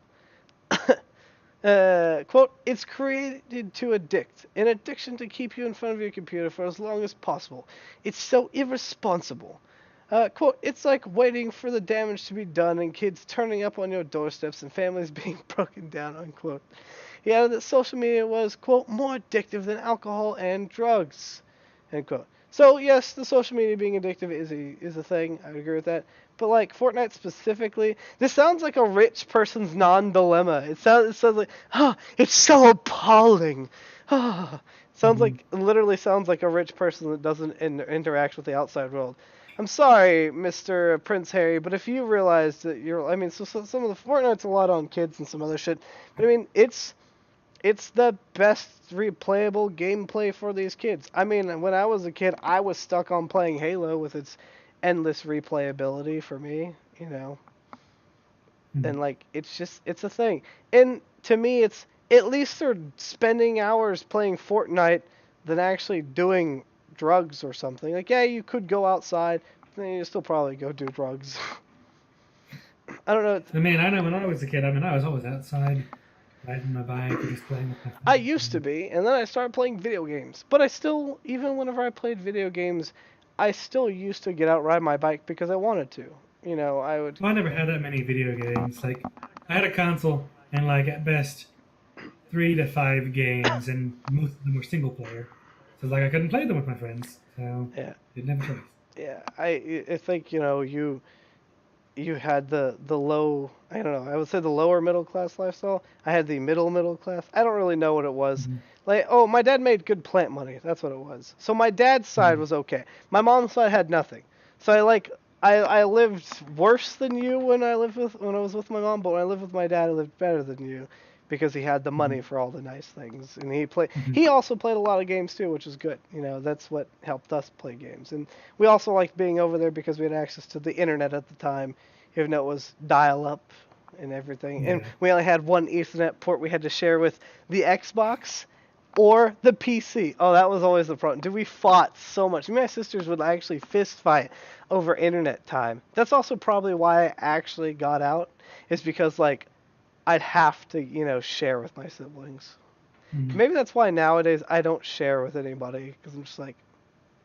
Quote, "It's created to addict, an addiction to keep you in front of your computer for as long as possible. It's so irresponsible. Quote, it's like waiting for the damage to be done and kids turning up on your doorsteps and families being broken down," unquote. He added that social media was, quote, "more addictive than alcohol and drugs," end quote. So, yes, the social media being addictive is a thing. I would agree with that. But, like, Fortnite specifically, this sounds like a rich person's non-dilemma. It sounds like, it's so appalling. Literally sounds like a rich person that doesn't interact with the outside world. I'm sorry, Mr. Prince Harry, but if you realize that some of the Fortnite's a lot on kids and some other shit, but I mean, it's the best replayable gameplay for these kids. I mean, when I was a kid, I was stuck on playing Halo with its endless replayability for me, you know. And, like, it's a thing. And to me, it's, at least they're spending hours playing Fortnite than actually doing drugs or something. Like, yeah, you could go outside, but then you still probably go do drugs. I don't know. I mean, I know when I was a kid, I mean, I was always outside, riding my bike, or just playing with my friends. I used to be, and then I started playing video games. But I still, even whenever I played video games, I still used to get out ride my bike because I wanted to. You know, I would. Well, I never had that many video games. Like, I had a console, and like at best, 3 to 5 games, and most of them were single player. So like I couldn't play them with my friends. So Yeah. didn't have a choice. Yeah, I think, you know, you had the low, I don't know, I would say the lower middle class lifestyle. I had the middle class. I don't really know what it was. Mm-hmm. Like, oh, my dad made good plant money. That's what it was. So my dad's side was okay. My mom's side had nothing. So I lived worse than you when I was with my mom, but when I lived with my dad, I lived better than you because he had the money for all the nice things, and he also played a lot of games too, which is good. You know, that's what helped us play games. And we also liked being over there because we had access to the internet at the time, even though it was dial up and everything. Yeah. And we only had one Ethernet port we had to share with the Xbox or the PC. Oh, that was always the problem. Dude, we fought so much. Me and my sisters would actually fist fight over internet time. That's also probably why I actually got out, is because, like, I'd have to, you know, share with my siblings. Mm-hmm. Maybe that's why nowadays I don't share with anybody, because I'm just like,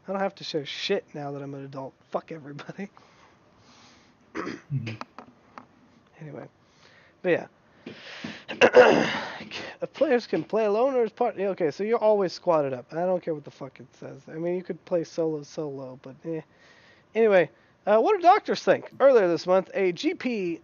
I don't have to share shit now that I'm an adult. Fuck everybody. Mm-hmm. Anyway. But yeah. Players can play alone or as part. Okay, so you're always squatted up. I don't care what the fuck it says. I mean, you could play solo, but eh. Anyway, what do doctors think? Earlier this month, a GP,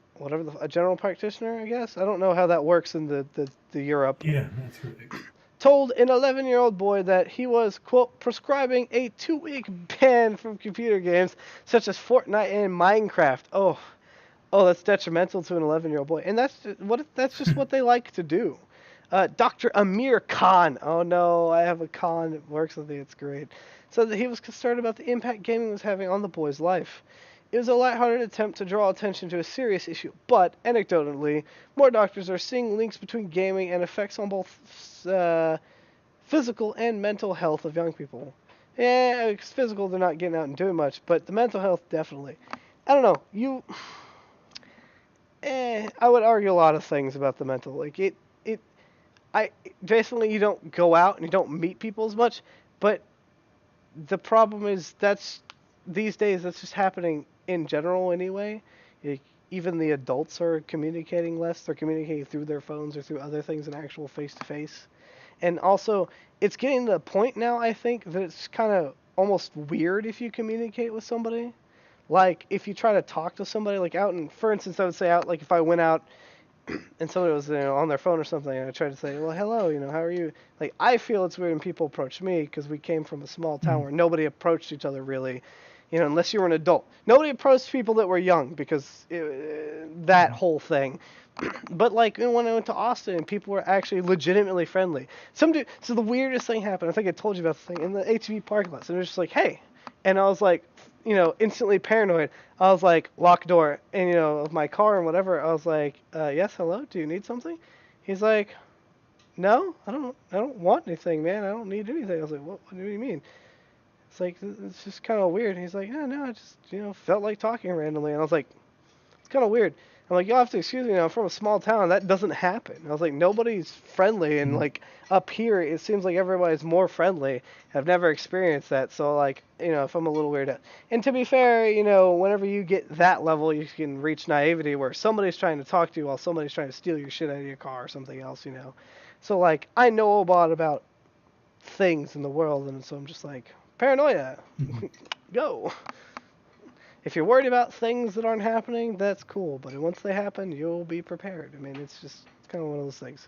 a general practitioner, I guess. I don't know how that works in the Europe. Yeah, that's correct. Told an 11-year-old boy that he was, quote, prescribing a 2-week ban from computer games such as Fortnite and Minecraft. Oh, that's detrimental to an 11-year-old boy. And that's just what they like to do. Dr. Amir Khan. Oh no, I have a Khan that works with me. It's great. Said that he was concerned about the impact gaming was having on the boy's life. It was a lighthearted attempt to draw attention to a serious issue, but anecdotally, more doctors are seeing links between gaming and effects on both physical and mental health of young people. Yeah, because physical, they're not getting out and doing much, but the mental health, definitely. I don't know. I would argue a lot of things about the mental. Like, basically, you don't go out and you don't meet people as much, but the problem is these days that's just happening in general anyway. Even the adults are communicating less. They're communicating through their phones or through other things than actual face-to-face. And also, it's getting to the point now, I think, that it's kind of almost weird if you communicate with somebody. Like, if you try to talk to somebody, like for instance, I would say like if I went out and somebody was, on their phone or something, and I tried to say, well, hello, how are you? Like, I feel it's weird when people approach me, because we came from a small town where nobody approached each other really, unless you were an adult. Nobody approached people that were young, because that whole thing. But, like, when I went to Austin, people were actually legitimately friendly. So the weirdest thing happened. I think I told you about the thing in the HEB parking lot. So they're just like, hey. And I was like, instantly paranoid. I was like, lock door, and of my car and whatever. I was like, yes, hello, do you need something? He's like, no, I don't want anything, man. I don't need anything. I was like, what do you mean? It's like it's just kind of weird. He's like, yeah, no, I just felt like talking randomly, and I was like, it's kind of weird. I'm like, you'll have to excuse me. I'm from a small town. That doesn't happen. I was like, nobody's friendly, and like up here, it seems like everybody's more friendly. I've never experienced that, so like, if I'm a little weirded out. And to be fair, whenever you get that level, you can reach naivety where somebody's trying to talk to you while somebody's trying to steal your shit out of your car or something else. So like, I know about things in the world, and so I'm just like, paranoia, go. If you're worried about things that aren't happening, that's cool. But once they happen, you'll be prepared. I mean, it's kind of one of those things.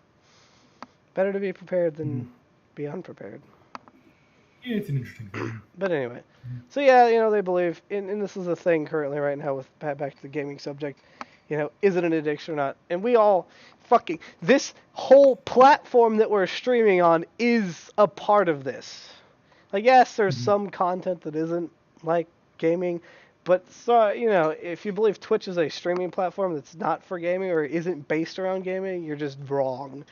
Better to be prepared than be unprepared. Yeah, it's an interesting thing. But anyway, so yeah, they believe, and this is a thing currently right now with back to the gaming subject. Is it an addiction or not? And we all this whole platform that we're streaming on is a part of this. Like, yes, there's some content that isn't like gaming. But, so, if you believe Twitch is a streaming platform that's not for gaming or isn't based around gaming, you're just wrong.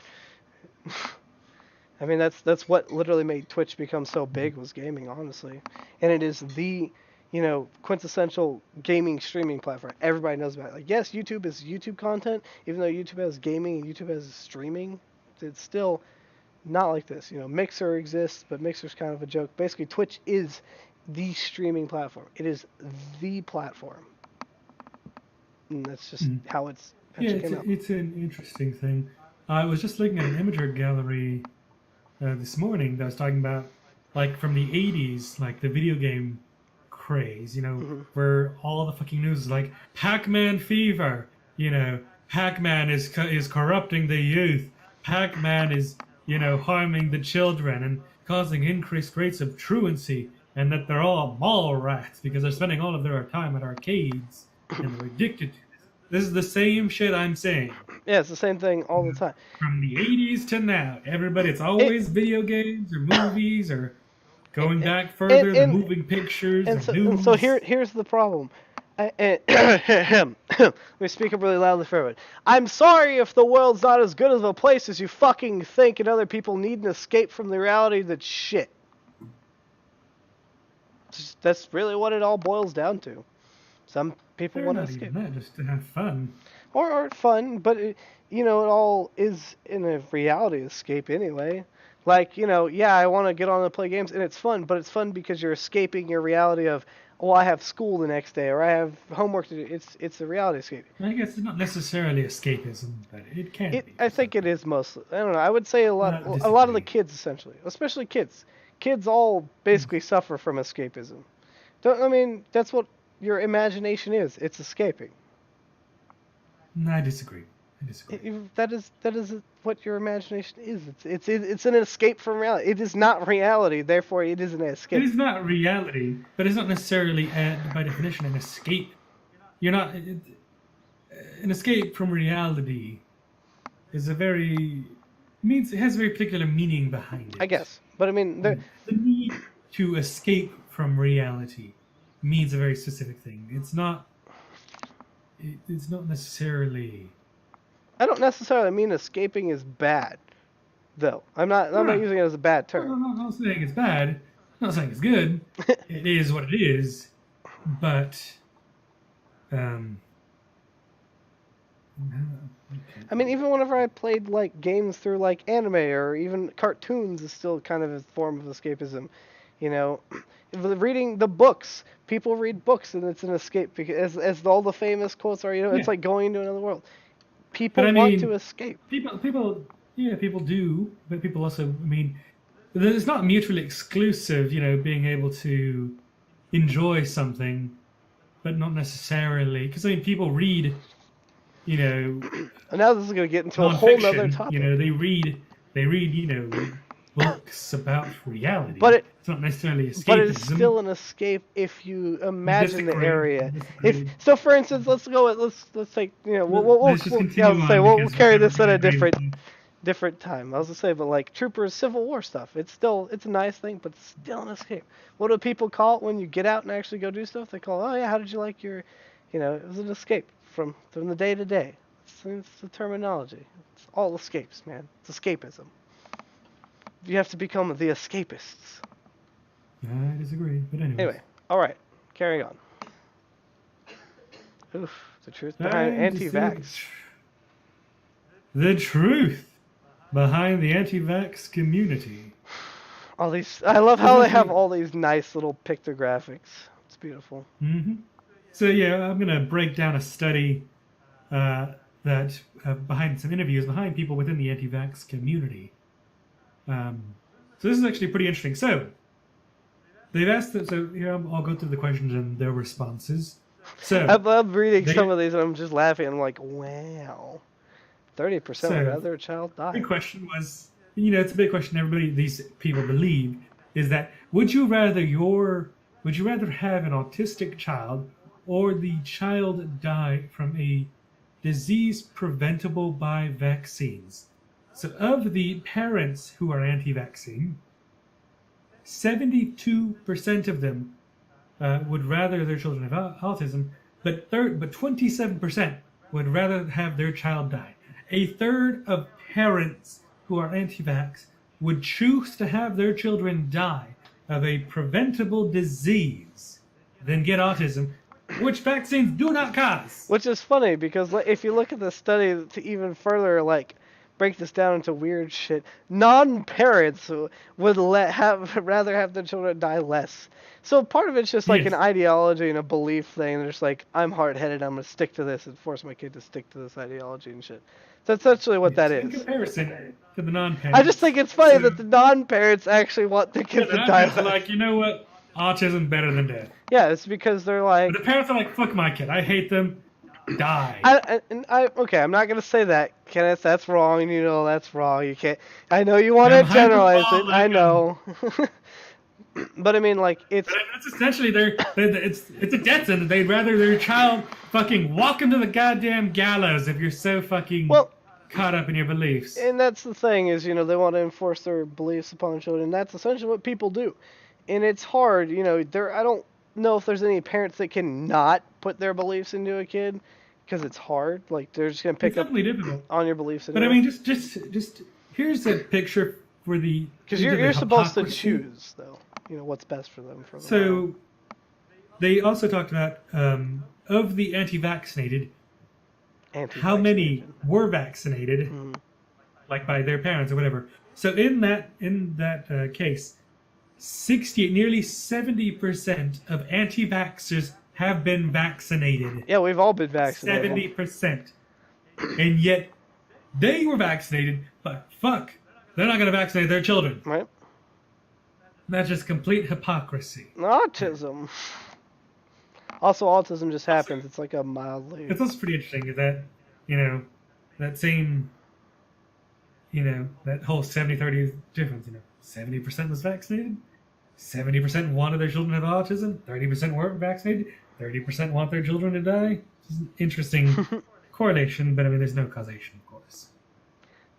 I mean, that's what literally made Twitch become so big, was gaming, honestly. And it is the, quintessential gaming streaming platform. Everybody knows about it. Like, yes, YouTube is YouTube content. Even though YouTube has gaming and YouTube has streaming, it's still not like this. Mixer exists, but Mixer's kind of a joke. Basically, Twitch is the streaming platform. It is the platform. And that's just how it's it's an interesting thing. I was just looking at an imager gallery this morning that was talking about, like, from the 80s, like the video game craze, where all the fucking news is like, Pac-Man fever, Pac-Man is corrupting the youth, Pac-Man is, harming the children and causing increased rates of truancy, and that they're all mall rats because they're spending all of their time at arcades and they're addicted to this. This is the same shit I'm saying. Yeah, it's the same thing all the time. From the 80s to now, it's always video games or movies or going back further, the moving pictures and news. And so here's the problem. Let me speak up really loudly for everyone. I'm sorry if the world's not as good of a place as you fucking think, and other people need an escape from the reality that's shit. That's really what it all boils down to. Some people want to escape. Not just to have fun. Or fun, but it all is in a reality escape anyway. Like, I want to get on and play games, and it's fun, but it's fun because you're escaping your reality of, I have school the next day, or I have homework to do. It's a reality escape. I guess it's not necessarily escapism, but it can be. I think it is mostly. I don't know. I would say a lot of the kids, essentially, especially kids. Kids all basically suffer from escapism. That's what your imagination is. It's escaping. No, I disagree. That is what your imagination is. It's an escape from reality. It is not reality, therefore it is an escape. It is not reality, but it's not necessarily, by definition, an escape. You're not... an escape from reality is it has a very particular meaning behind it. I guess. But the need to escape from reality means a very specific thing. It's not necessarily... I don't necessarily mean escaping is bad, though. I'm not using it as a bad term. I'm not saying it's bad. I'm not saying it's good. It is what it is. But, even whenever I played like games through like anime or even cartoons is still kind of a form of escapism. Reading the books. People read books and it's an escape because as all the famous quotes are, it's like going into another world. People want to escape. People do, but people also, it's not mutually exclusive, being able to enjoy something, but not necessarily, because people read, And now this is going to get into a whole other topic. They read, books about reality. But it's not necessarily escapism. But it's still an escape if you imagine the area. So, for instance, let's take we'll carry this at a different different time. I was gonna say, but like Troopers, Civil War stuff, it's a nice thing, but it's still an escape. What do people call it when you get out and actually go do stuff? They call, oh yeah, how did you like your, it was an escape from the day to day. It's the terminology. It's all escapes, man. It's escapism. You have to become the escapists. I disagree, but Anyway, all right, carrying on. Oof, the truth behind anti-vax. The truth behind the anti-vax community. All these, I love how they have all these nice little pictographics. It's beautiful. Mm-hmm. So yeah, I'm gonna break down a study that behind some interviews behind people within the anti-vax community. So this is actually pretty interesting. So they've asked them. So here I'll go through the questions and their responses. So I love reading some of these, and I'm just laughing. I'm like, wow, 30% would rather a child die. The question was, it's a big question. These people believe is that would you rather have an autistic child or the child die from a disease preventable by vaccines? So of the parents who are anti-vaccine, 72% of them would rather their children have autism, but 27% would rather have their child die. A third of parents who are anti-vax would choose to have their children die of a preventable disease than get autism, which vaccines do not cause. Which is funny because if you look at the study to even further break this down into weird shit, non-parents would rather have their children die less. So part of it's just like an ideology and a belief thing. They're just like, I'm hard-headed, I'm going to stick to this and force my kid to stick to this ideology and shit. That's essentially what that is. In comparison to the non-parents. I just think it's funny that the non-parents actually want the kids to die less. Like, you know what? Autism better than death. Yeah, it's because they're like... But the parents are like, fuck my kid, I hate them. Die. Okay, I'm not gonna say that, Kenneth. That's wrong. That's wrong. You can't. I know you want to generalize it. I know. But I mean, it's. But that's essentially it's a death sentence. They'd rather their child fucking walk into the goddamn gallows if you're so fucking caught up in your beliefs. And that's the thing is, they want to enforce their beliefs upon children. That's essentially what people do, and it's hard. I don't know if there's any parents that can not put their beliefs into a kid because it's hard. Like they're just gonna pick up difficult. on your beliefs. But I mean, just here's a picture for the because you're supposed to choose though. What's best for them. So they also talked about of the anti-vaccinated, how many were vaccinated, like by their parents or whatever. So in that case, nearly 70% of anti-vaxxers have been vaccinated. Yeah, we've all been vaccinated. 70%. And yet, they were vaccinated, but fuck, they're not going to vaccinate their children. Right. That's just complete hypocrisy. Autism. Also, autism just happens. It's like a mildly... It's also pretty interesting is that, that same, that whole 70-30 difference, 70% was vaccinated, 70% wanted their children to have autism, 30% weren't vaccinated, 30% want their children to die. It's an interesting correlation, but I mean, there's no causation, of course.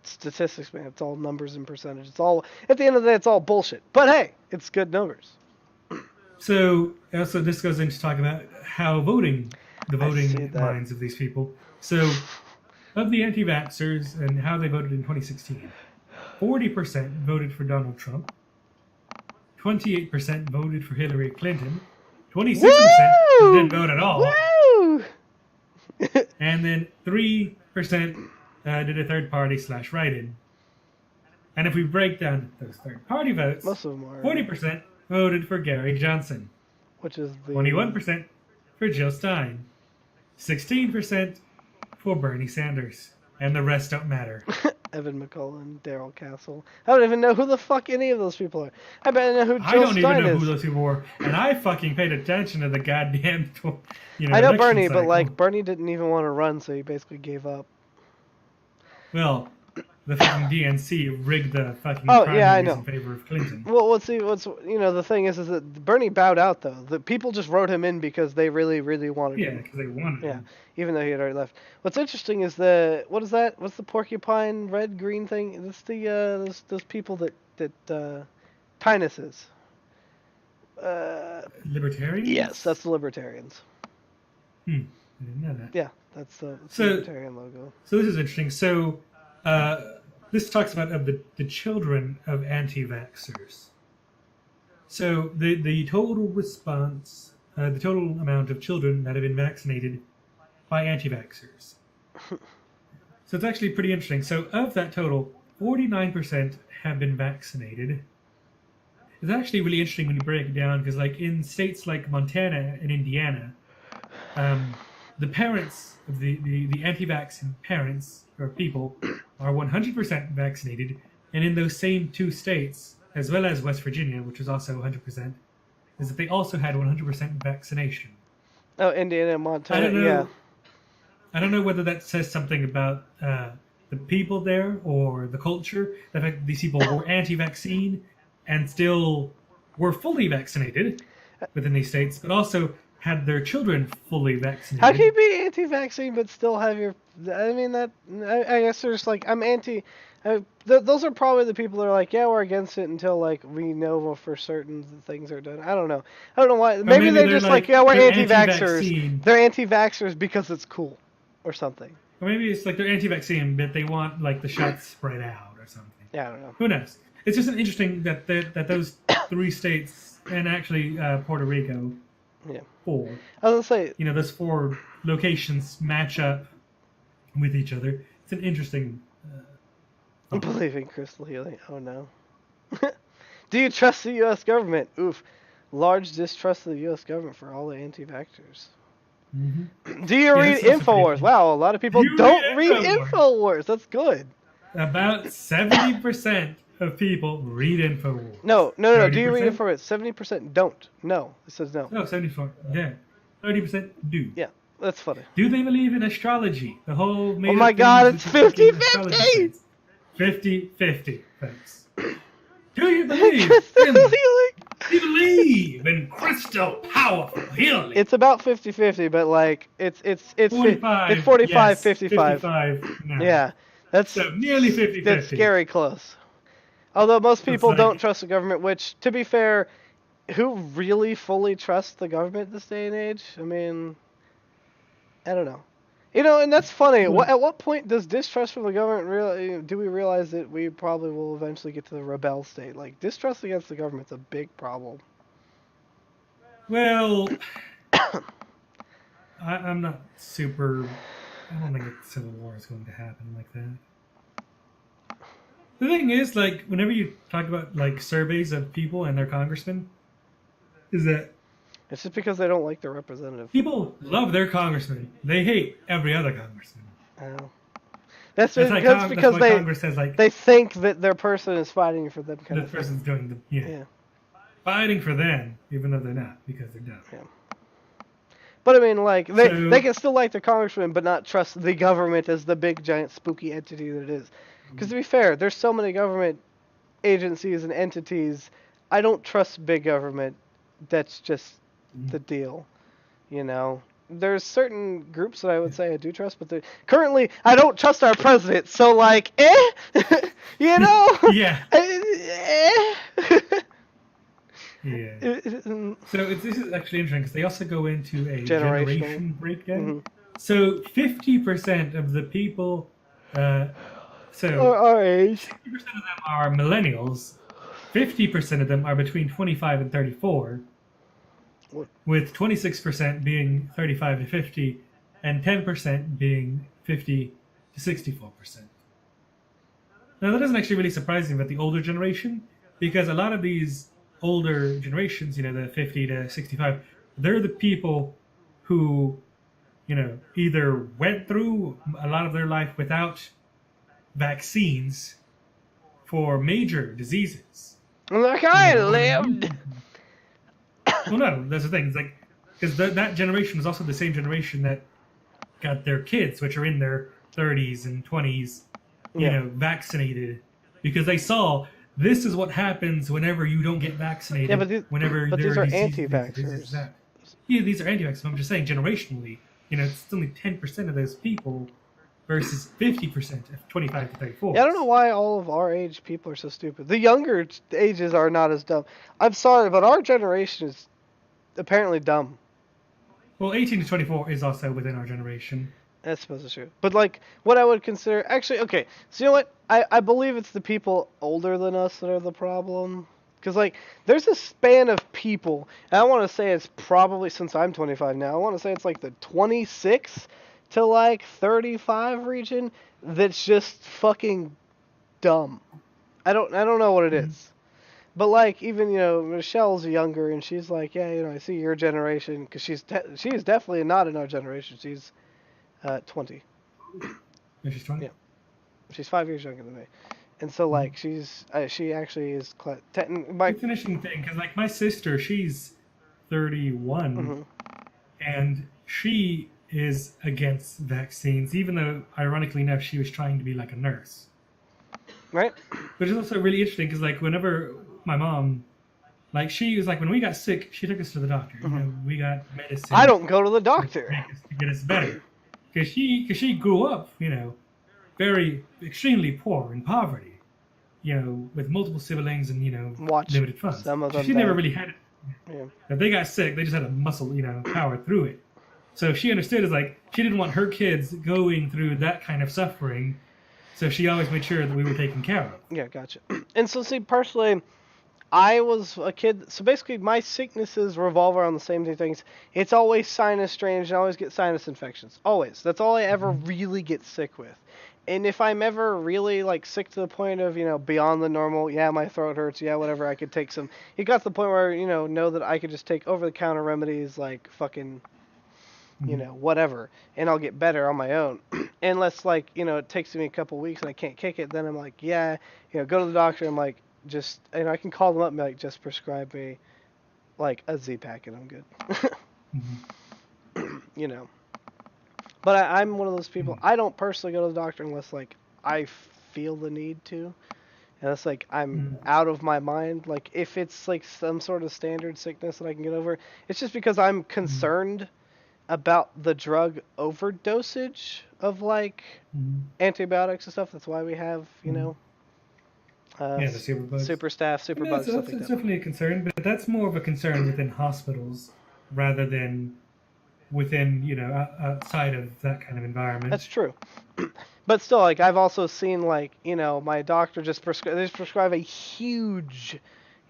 Statistics, man. It's all numbers and percentage. It's all, at the end of the day, it's all bullshit. But hey, it's good numbers. So, also, this goes into talking about how the voting minds of these people. So, of the anti-vaxxers and how they voted in 2016, 40% voted for Donald Trump, 28% voted for Hillary Clinton, 26% didn't vote at all, and then 3% did a third party / write-in. And if we break down those third party votes, most of them are 40% voted for Gary Johnson, which is 21% for Jill Stein, 16% for Bernie Sanders, and the rest don't matter. Evan McCullen, Daryl Castle. I don't even know who the fuck any of those people are. I bet I know who Jill Stein is. I don't even know who those people were, and I fucking paid attention to the goddamn, I know Bernie, cycle. But Bernie didn't even want to run, so he basically gave up. Well, the fucking DNC rigged the fucking Oh, yeah, I primaries know. in favor of Clinton. Well, what's the thing is that Bernie bowed out though. The people just wrote him in because they really, really wanted Yeah, him. because they wanted Yeah, him. even though he had already left. What's interesting is what is that? What's the porcupine red green thing? It's those people that Pinus is. Libertarians? Yes, that's the libertarians. I didn't know that. Yeah, that's the So- libertarian logo. So this is interesting. So this talks about the children of anti-vaxxers. So the total response, the total amount of children that have been vaccinated by anti-vaxxers. So it's actually pretty interesting. So of that total, 49% have been vaccinated. It's actually really interesting when you break it down because, like, in states like Montana and Indiana, the parents of the anti-vaccine parents or people are 100% vaccinated, and in those same two states, as well as West Virginia, which was also 100%, is that they also had 100% vaccination. Oh, Indiana and Montana. I don't know. Yeah. I don't know whether that says something about the people there or the culture. The fact that these people were anti-vaccine and still were fully vaccinated within these states, but also had their children fully vaccinated. How can you be anti-vaccine but still have your? I mean I guess there's like I'm anti. Those are probably the people that are like, yeah, we're against it until like we know for certain that things are done. I don't know why. Maybe they're just like, yeah, we're they're anti-vaxxers. anti-vaccine. They're anti-vaxxers because it's cool, or something. Or maybe it's like they're anti-vaccine, but they want like the shots spread out or something. Yeah, I don't know. Who knows? It's just interesting that that those three states and actually Puerto Rico, Yeah. 4. I was gonna say, Those 4 locations match up with each other. It's an interesting. I'm believing crystal healing. Oh no. Do you trust the U.S. government? Oof. Large distrust of the U.S. government for all the anti-vaxxers. Do you read that's also InfoWars? pretty- Wow, a lot of people You don't read read InfoWars. InfoWars. That's good. About 70% of people read InfoWars. No. Do you read 30%? InfoWars? 70% don't. No. It says no. Oh, 74. Yeah. 30% do. Yeah, that's funny. Do they believe in astrology? The whole Oh my God, it's 50-50! 50-50, folks. Do you believe Crystal in, healing. do you believe in crystal powerful healing? It's about 50-50, but like it's 45. It's 45, yes, 55. 55 no. Yeah, that's So nearly 50-50. that's scary close. Although most people like- don't trust the government, which, to be fair, who really fully trusts the government this day and age? I mean, I don't know. And that's funny. At what point does distrust from the government really? Do we realize that we probably will eventually get to the rebel state? Like, distrust against the government's a big problem. Well, I'm not super. I don't think a civil war is going to happen like that. The thing is, like, whenever you talk about like surveys of people and their congressmen, is that It's just because they don't like their representative. people love their congressman. They hate every other congressman. I know. That's That's because why they Congress says like they think that their person is fighting for them. Kind the of thing. person's doing the Yeah. fighting for them, even though they're not because they're dumb. Yeah. But I mean, like So- they can still like their congressman, but not trust the government as the big giant spooky entity that it is. Because to be fair, there's so many government agencies and entities. I don't trust big government. That's just the deal. There's certain groups that I would say I do trust, but currently I don't trust our president. So like, Yeah. eh. Yeah. So this is actually interesting because they also go into a Generational. generation breakdown. So 50% of the people, so Our age. 50% of them are millennials, 50% of them are between 25 and 34, What? with 26% being 35 to 50, and 10% being 50 to 64%. Now that doesn't actually really surprise me about the older generation, because a lot of these older generations, the 50 to 65, they're the people who, either went through a lot of their life without vaccines for major diseases. Like I lived. Well, no, that's the thing. It's like, because that generation was also the same generation that got their kids, which are in their 30s and 20s, Yeah. vaccinated because they saw this is what happens whenever you don't get Yeah, vaccinated, whenever but there these are are diseases, these diseases, anti-vaxxers. that. Yeah, these are anti-vaxxers. I'm just saying generationally, it's only 10% of those people versus 50% of 25 to Yeah, I don't know 34s. why all of our age people are so stupid. The younger ages are not as dumb. I'm sorry, but our generation is apparently dumb. Well, 18 to 24 is also within our generation. I suppose it's true. But like what I would consider actually okay, so you know what? I believe it's the people older than us that are the problem. Cause like there's a span of people, and I want to say it's probably since I'm 25 now. I want to say it's like the 26 to like 35 region that's just fucking dumb. I don't know what it Mhm. is. But like even Michelle's younger and she's like yeah I see your generation because she is definitely not in our generation. She's 20. Yeah, she's 20. Yeah, she's 5 years younger than me, and so Mhm. like she actually is by. It's an interesting thing because, like, my sister, she's 31, Hmm. and she is against vaccines, even though, ironically enough, she was trying to be like a nurse. Right? But it's also really interesting because, like, whenever my mom, like, she was like, when we got sick, she took us to the doctor. Hmm. We got I medicine don't go to the to doctor. make us to get us better because she grew up, very extremely poor in poverty, with multiple siblings and Watch limited funds. some of So them she never die. really had. Yeah. If they got sick, they just had to muscle, power through it. So she understood is like she didn't want her kids going through that kind of suffering. So she always made sure that we were taken care of. Yeah, gotcha. And so see, personally, I was a kid, so basically my sicknesses revolve around the same two things. It's always sinus drainage, and I always get sinus infections. Always. That's all I ever Mhm. really get sick with. And if I'm ever really like sick to the point of, beyond the normal, yeah, my throat hurts, yeah, whatever, I could take some. It got to the point where, know that I could just take over the counter remedies like fucking, Mhm. whatever, and I'll get better on my own. Unless like, it takes me a couple weeks and I can't kick it, then I'm like, yeah, go to the doctor. I'm like, just, I can call them up and be like, just prescribe me like a Z pack and I'm good. Mhm. you know. But I'm one of those people. Mhm. I don't personally go to the doctor unless like I feel the need to, and it's like I'm Mhm. out of my mind. Like if it's like some sort of standard sickness that I can get over, it's just because I'm Mhm. concerned about the drug overdosage of like Mhm. antibiotics and stuff. That's why we have, Mhm. uh, Yeah, the super bugs. super staff, I super mean, that's, bugs, stuff that's, like that's that. definitely a concern, but that's more of a concern within hospitals rather than within, outside of that kind of That's environment. true. But still, like I've also seen, like my doctor just prescribe a huge,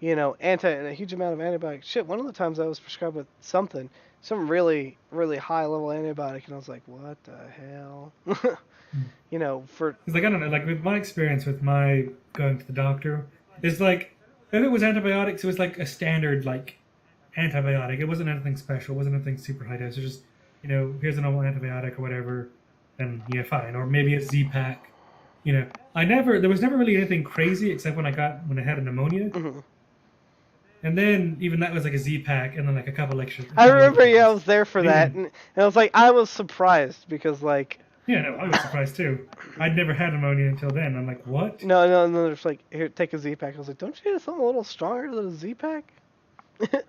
a huge amount of antibiotics. Shit, one of the times I was prescribed with some really really high level antibiotic, and I was like, what the hell? For Because, like, I don't know, like with my experience with my going to the doctor, it's like if it was antibiotics, it was like a standard like antibiotic. It wasn't anything special. It wasn't anything super high dose. It was just here's a normal antibiotic or whatever, and yeah, fine. Or maybe a Z pack. There was never really anything crazy except when I had a pneumonia, mhm. and then even that was like a Z pack, and then like a I couple other remember, yeah, I things. was there for And that, even and I was like, I was surprised because like, yeah, no, I was surprised too. I'd never had pneumonia until then. I'm like, what? no, they're just like, here, take a Z pack. I was like, don't you need something a little stronger than a Z pack?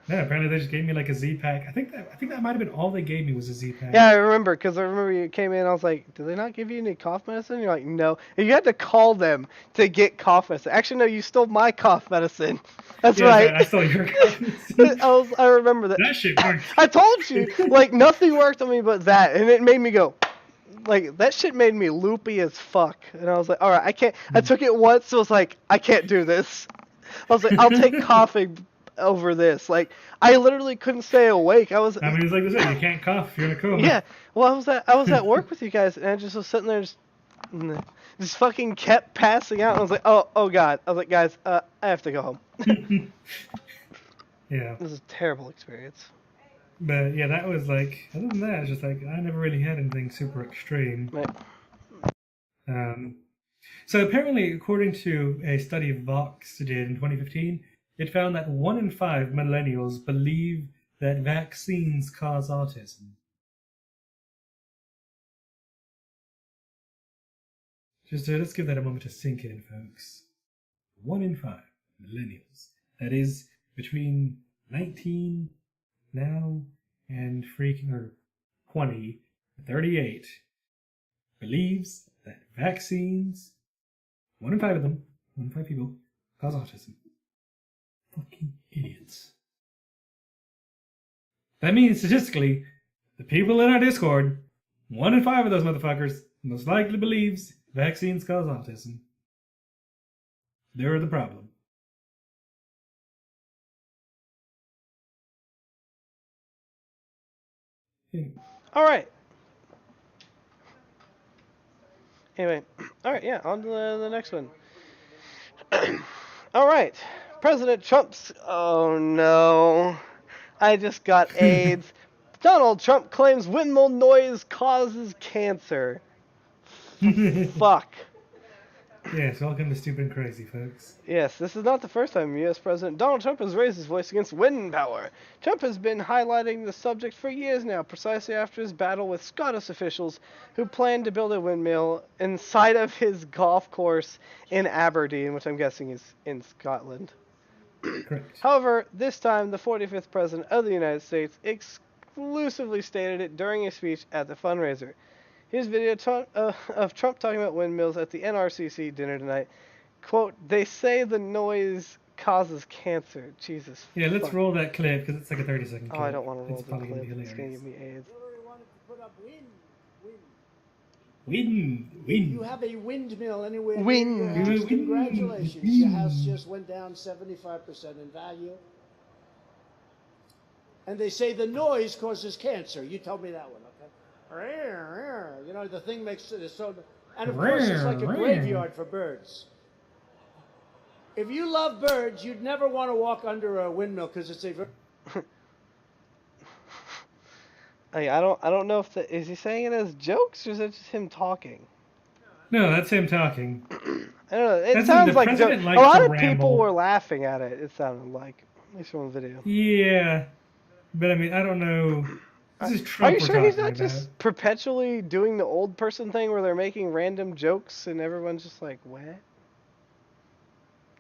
No, apparently they just gave me like a Z pack. I think that might have been all they gave me was a Z pack. Yeah, I remember because I remember you came in. I was like, "Do they not give you any cough medicine?" You're like, "No." And you had to call them to get cough medicine. Actually, no, you stole my cough medicine. That's Yeah, right. I stole your cognizant. I remember that. That shit I worked. told you, like nothing worked on me but that, and it made me go. Like that shit made me loopy as fuck, and I was like, "All right, I can't." I took it once, so I was like, "I can't do this." I was like, "I'll take coughing over this." Like I literally couldn't stay awake. I was I mean, it's like they say, you can't cough if you're in a coma. Yeah, well, I was at work with you guys, and I just was sitting there, just fucking kept passing out. And I was like, oh god. I was like, guys, I have to go home. Yeah, This is a terrible experience. but yeah, that was like. Other than that, it's just like I never really had anything super extreme. Right. Um, so apparently, according to a study Vox did in 2015, it found that 1 in 5 millennials believe that vaccines cause autism. let's give that a moment to sink in, folks. 1 in 5 millennials, that is between 19 now and freaking or 20, 38, believes that vaccines, 1 in 5 of them, 1 in 5 people, cause autism. Fucking idiots. That means statistically, the people in our Discord, 1 in 5 of those motherfuckers most likely believes vaccines cause autism. They're the problem. Anyway. All right. Anyway, all right, yeah, on to the next one. All right, President Trump's. Oh no, I just got AIDS. Donald Trump claims windmill noise causes cancer. Fuck. Yes, welcome to Stupid and Crazy, folks. Yes, this is not the first time U.S. President Donald Trump has raised his voice against wind power. Trump has been highlighting the subject for years now, precisely after his battle with Scottish officials who planned to build a windmill inside of his golf course in Aberdeen, which I'm guessing is in Scotland. Correct. However, this time the 45th President of the United States exclusively stated it during a speech at the fundraiser. Here's video of Trump talking about windmills at the NRCC dinner tonight. Quote, they say the noise causes cancer. Jesus. Yeah, let's fuck. roll that clip because it's like a 30-second clip. Oh, I don't want to roll It's the probably clip. gonna be It's going to hilarious. give me AIDS. Hillary wanted to put up wind. Wind. You have a windmill anywhere Wind. near your house. Wind. Congratulations. Your house just went down 75% in value. And they say the noise causes cancer. You told me that one, okay? You know, the thing makes it so... And of course, it's like a graveyard for birds. If you love birds, you'd never want to walk under a windmill because it's a... I don't know if is he saying it as jokes or is it just him talking? No, that's him talking. I don't know. It That's sounds the like president a likes lot to of people ramble. were laughing at it. It sounded like, at least from the video. Yeah, but I mean, I don't know. This is Are Trump you we're sure he's talking not about. just perpetually doing the old person thing where they're making random jokes and everyone's just like, what?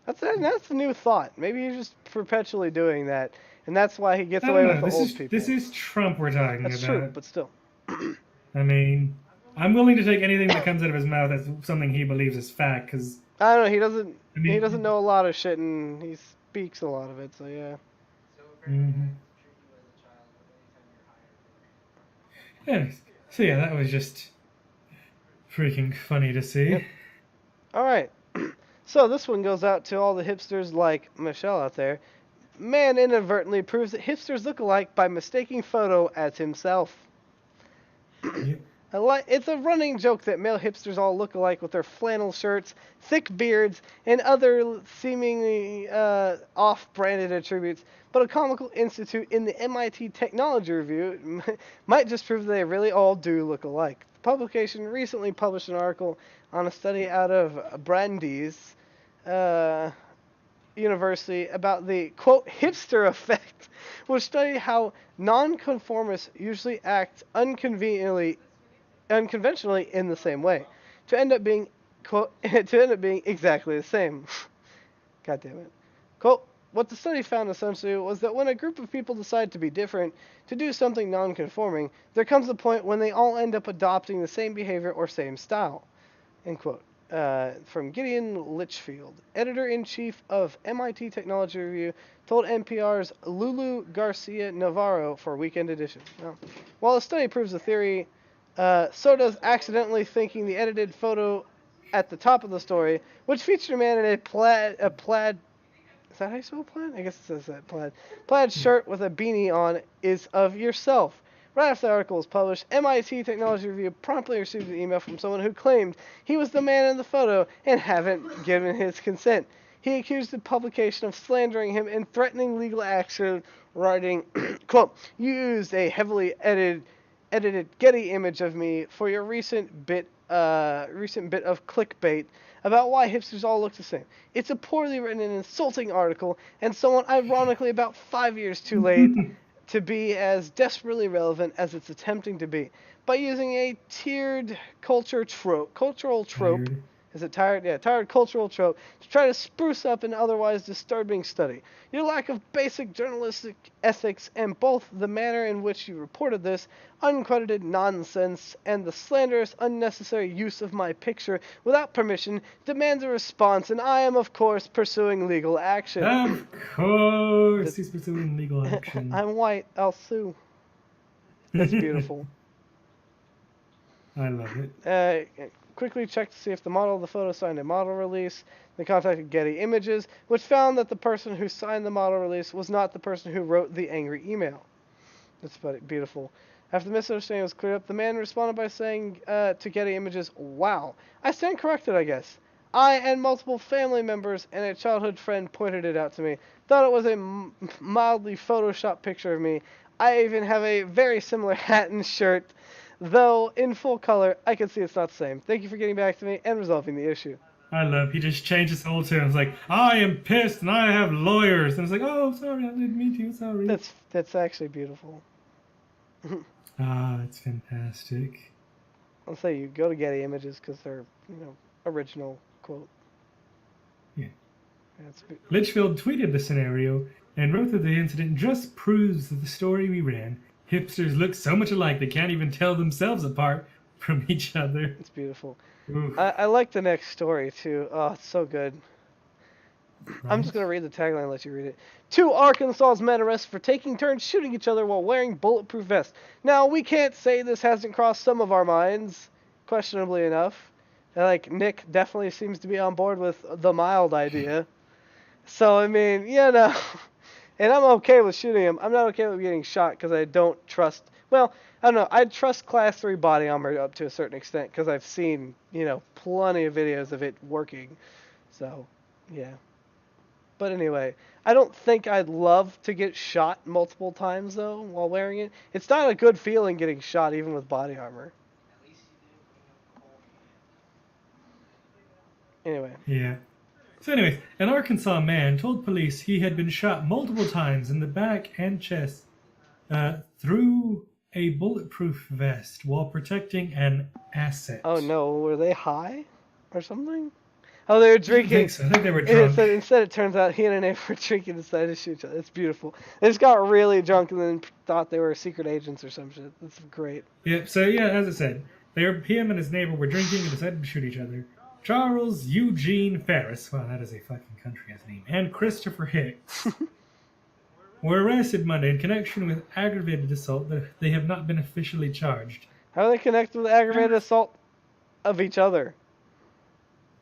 That's the new thought. Maybe he's just perpetually doing that, and that's why he gets I away don't know. with the old This people. is Trump we're talking That's about. true, but still. I mean, I'm willing to take anything that comes out of his mouth as something he believes is fact, because I don't know. He doesn't. I mean- he doesn't know a lot of shit, and he speaks a lot of it. So yeah. Anyways, so yeah, that was just freaking funny to see. Yep. All right. So this one goes out to all the hipsters like Michelle out there. Man inadvertently proves that hipsters look alike by mistaking photo as himself. Yep. It's a running joke that male hipsters all look alike with their flannel shirts, thick beards, and other seemingly off-branded attributes. But a comical institute in the MIT Technology Review might just prove they really all do look alike. The publication recently published an article on a study out of Brandeis University about the, quote, hipster effect, which studied how nonconformists usually act unconventionally in the same way, to end up being, quote, exactly the same. God damn it. Quote, what the study found essentially was that when a group of people decide to be different, to do something non-conforming, there comes a point when they all end up adopting the same behavior or same style. End quote. From Gideon Litchfield, editor-in-chief of MIT Technology Review, told NPR's Lulu Garcia Navarro for Weekend Edition. Now, while the study proves the theory, so does accidentally thinking the edited photo at the top of the story, which featured a man in a plaid, is that how you spell plaid? I guess it says that, plaid shirt with a beanie on, is of yourself. Right after the article was published, MIT Technology Review promptly received an email from someone who claimed he was the man in the photo and hadn't given his consent. He accused the publication of slandering him and threatening legal action, writing, quote, you used a heavily edited Getty image of me for your recent bit of clickbait about why hipsters all look the same. It's a poorly written and insulting article, and someone ironically about 5 years too late to be as desperately relevant as it's attempting to be. By using a tiered cultural trope, Is it tired? Yeah, tired cultural trope to try to spruce up an otherwise disturbing study. Your lack of basic journalistic ethics and both the manner in which you reported this uncredited nonsense and the slanderous unnecessary use of my picture without permission demands a response, and I am of course pursuing legal action. Of course, he's pursuing legal action. I'm white, I'll sue. That's beautiful. I love it. Quickly checked to see if the model of the photo signed a model release. They contacted Getty Images, which found that the person who signed the model release was not the person who wrote the angry email. That's beautiful. After the misunderstanding was cleared up, the man responded by saying to Getty Images, "Wow, I stand corrected, I guess. I and multiple family members and a childhood friend pointed it out to me. Thought it was a mildly photoshopped picture of me. I even have a very similar hat and shirt. Though in full color, I can see it's not the same. Thank you for getting back to me and resolving the issue." I love. He just changed his whole tune. It's like, I am pissed and I have lawyers, and it's like, oh, sorry, I didn't mean to. Sorry. That's actually beautiful. It's fantastic. I'll say you go to Getty Images because they're original quote. Yeah. That's Litchfield tweeted the scenario and wrote that the incident just proves that the story we ran. Hipsters look so much alike they can't even tell themselves apart from each other. It's beautiful. Oof. I like the next story, too. Oh, it's so good. Right. I'm just going to read the tagline and let you read it. 2 Arkansas men arrested for taking turns shooting each other while wearing bulletproof vests. Now, we can't say this hasn't crossed some of our minds, questionably enough. Like, Nick definitely seems to be on board with the mild idea. So, I mean, and I'm okay with shooting him. I'm not okay with getting shot because I don't trust... Well, I don't know. I trust Class 3 body armor up to a certain extent because I've seen, plenty of videos of it working. So, yeah. But anyway, I don't think I'd love to get shot multiple times, though, while wearing it. It's not a good feeling getting shot even with body armor. Anyway. Yeah. So anyways, an Arkansas man told police he had been shot multiple times in the back and chest through a bulletproof vest while protecting an asset. Oh no, were they high or something? Oh, they were drinking. I think so. I think they were drunk. Instead, it turns out he and a neighbor were drinking and decided to shoot each other. It's beautiful. They just got really drunk and then thought they were secret agents or some shit. That's great. Yeah, so yeah, as I said, him and his neighbor were drinking and decided to shoot each other. Charles Eugene Ferris, wow, that is a fucking country-ass name, and Christopher Hicks were arrested Monday in connection with aggravated assault that they have not been officially charged. How are they connected with aggravated assault of each other?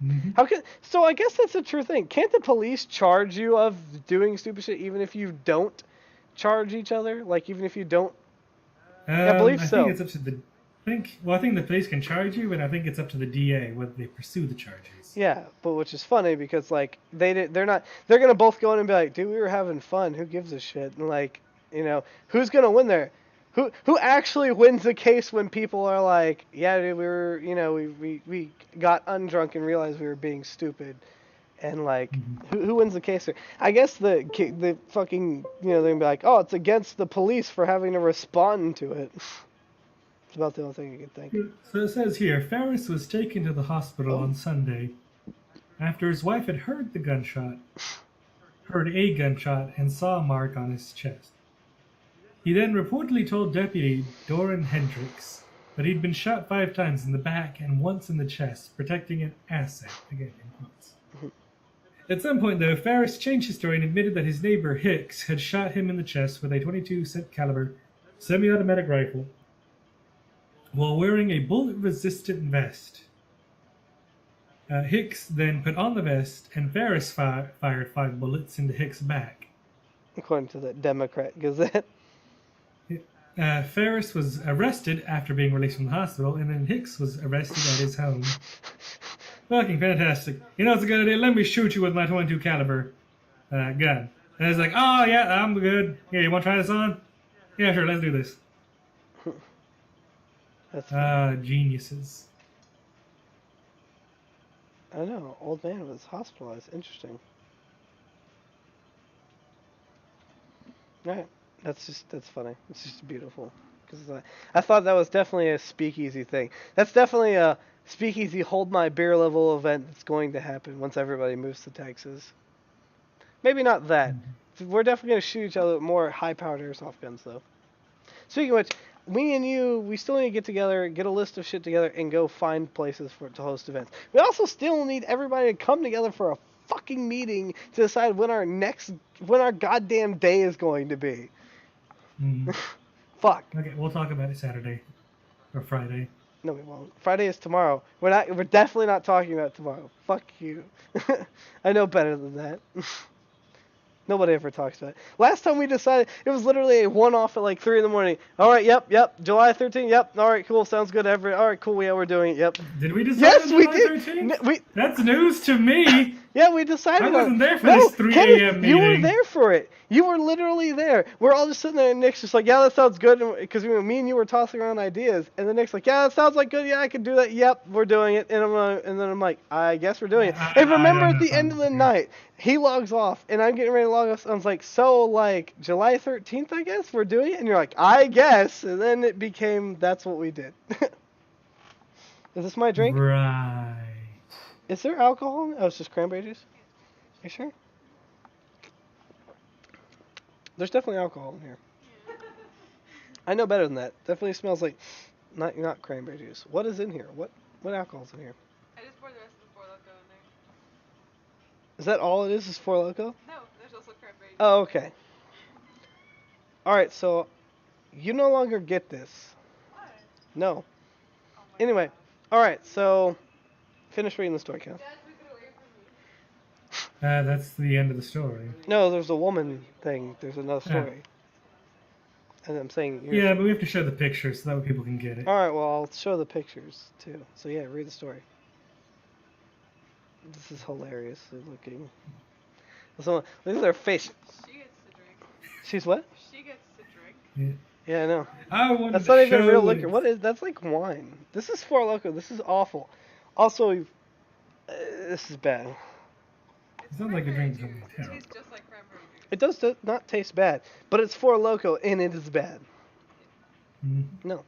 Mm-hmm. So I guess that's a true thing. Can't the police charge you of doing stupid shit even if you don't charge each other? Like, even if you don't... I believe so. I think it's up to the... I think the police can charge you, but I think it's up to the DA whether they pursue the charges. Yeah, but which is funny because like they're gonna both go in and be like, dude, we were having fun. Who gives a shit? And like, who's gonna win there? Who actually wins the case when people are like, yeah, dude, we were, we got undrunk and realized we were being stupid, and like, who wins the case there? I guess the fucking, they're gonna be like, oh, it's against the police for having to respond to it. About the only thing you could think. So it says here, Ferris was taken to the hospital on Sunday after his wife had heard a gunshot and saw a mark on his chest. He then reportedly told Deputy Doran Hendricks that he'd been shot 5 times in the back and once in the chest, protecting an asset. Again, in quotes. At some point, though, Ferris changed his story and admitted that his neighbor Hicks had shot him in the chest with a .22 caliber semi-automatic rifle while wearing a bullet-resistant vest. Hicks then put on the vest, and Ferris fired 5 bullets into Hicks' back. According to the Democrat Gazette. Ferris was arrested after being released from the hospital, and then Hicks was arrested at his home. Fucking fantastic. It's a good idea. Let me shoot you with my .22 caliber gun. And it's like, oh, yeah, I'm good. Yeah, you want to try this on? Yeah, sure, let's do this. Geniuses. I know. Old man was hospitalized. Interesting. Alright. That's funny. It's just beautiful. because I thought that was definitely a speakeasy thing. That's definitely a speakeasy hold my beer level event that's going to happen once everybody moves to Texas. Maybe not that. We're definitely going to shoot each other with more high-powered airsoft guns, though. Speaking of which, me and you, we still need to get together, get a list of shit together, and go find places to host events. We also still need everybody to come together for a fucking meeting to decide when our goddamn day is going to be. Fuck. Okay, we'll talk about it Saturday or Friday. No, we won't. Friday is tomorrow. We're definitely not talking about tomorrow. Fuck you. I know better than that. Nobody ever talks about it. Last time we decided, it was literally a one-off at like 3 in the morning. All right, yep, July 13th, yep. All right, cool, sounds good. All right, cool, yeah, we're doing it, yep. Did we decide Yes, on we July did. 13th? That's news to me. Yeah, we decided. I wasn't there for No, this 3 Kenneth, a.m. meeting. You were there for it. You were literally there. We're all just sitting there, and Nick's just like, yeah, that sounds good, because me and you were tossing around ideas, and then Nick's like, yeah, that sounds like good. Yeah, I can do that. Yep, we're doing it. And then I'm like, I guess we're doing it. And remember, at the end of the night, he logs off, and I'm getting ready to log off. I was like, so like July 13th, I guess we're doing it. And you're like, I guess. And then it became that's what we did. Is this my drink? Right. Is there alcohol? Oh, it's just cranberry juice. You sure? There's definitely alcohol in here. I know better than that. Definitely smells like not cranberry juice. What is in here? What alcohol's in here? I just poured the rest of the Four Loko in there. Is that all it is Four Loko? No, there's also cranberry. Oh, okay. Alright, so you no longer get this. What? No. Oh my Anyway, alright, so finish reading the story, Cal. Dad took it away from me. That's the end of the story. No, there's a woman thing. There's another story. And I'm saying... Yeah, but we have to show the pictures so that way people can get it. Alright, well, I'll show the pictures, too. So yeah, read the story. This is hilariously looking. So, look at their face. She gets to drink. She's what? She gets to drink. Yeah. Yeah, I know. I wanted That's to not even show real that liquor. What is? That's like wine. This is Four Loko. This is awful. Also, this is bad. It sounds like you're drinking something It terrible. tastes just like cranberry juice. It does not taste bad, but it's Four Loko and it is bad. Mm-hmm. No.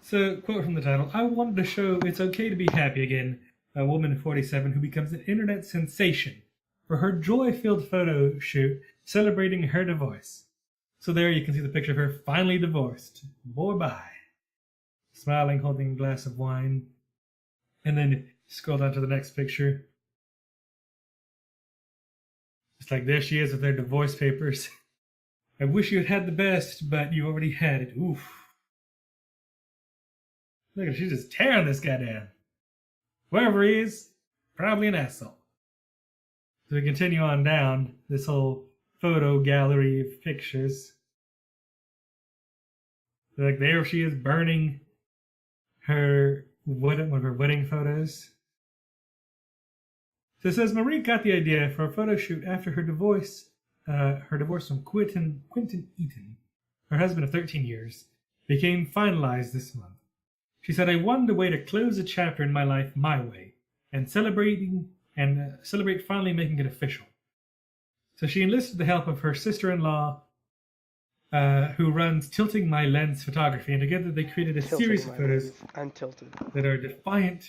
So, quote from the title, I wanted to show it's okay to be happy again. A woman 47 who becomes an internet sensation for her joy-filled photo shoot celebrating her divorce. So there you can see the picture of her finally divorced. Boy, bye. Smiling, holding a glass of wine. And then scroll down to the next picture. It's like there she is with her divorce papers. I wish you had had the best, but you already had it. Oof. Look at she's just tearing this guy down. Wherever he is, probably an asshole. So we continue on down this whole photo gallery of pictures. Like there she is burning one of her wedding photos. So it says Marie got the idea for a photo shoot after her divorce from Quentin Eaton, her husband of 13 years, became finalized this month. She said, I wanted a way to close a chapter in my life my way, and celebrate finally making it official. So she enlisted the help of her sister-in-law, who runs Tilting My Lens Photography, and together they created a series of photos I'm tilted. that are defiant,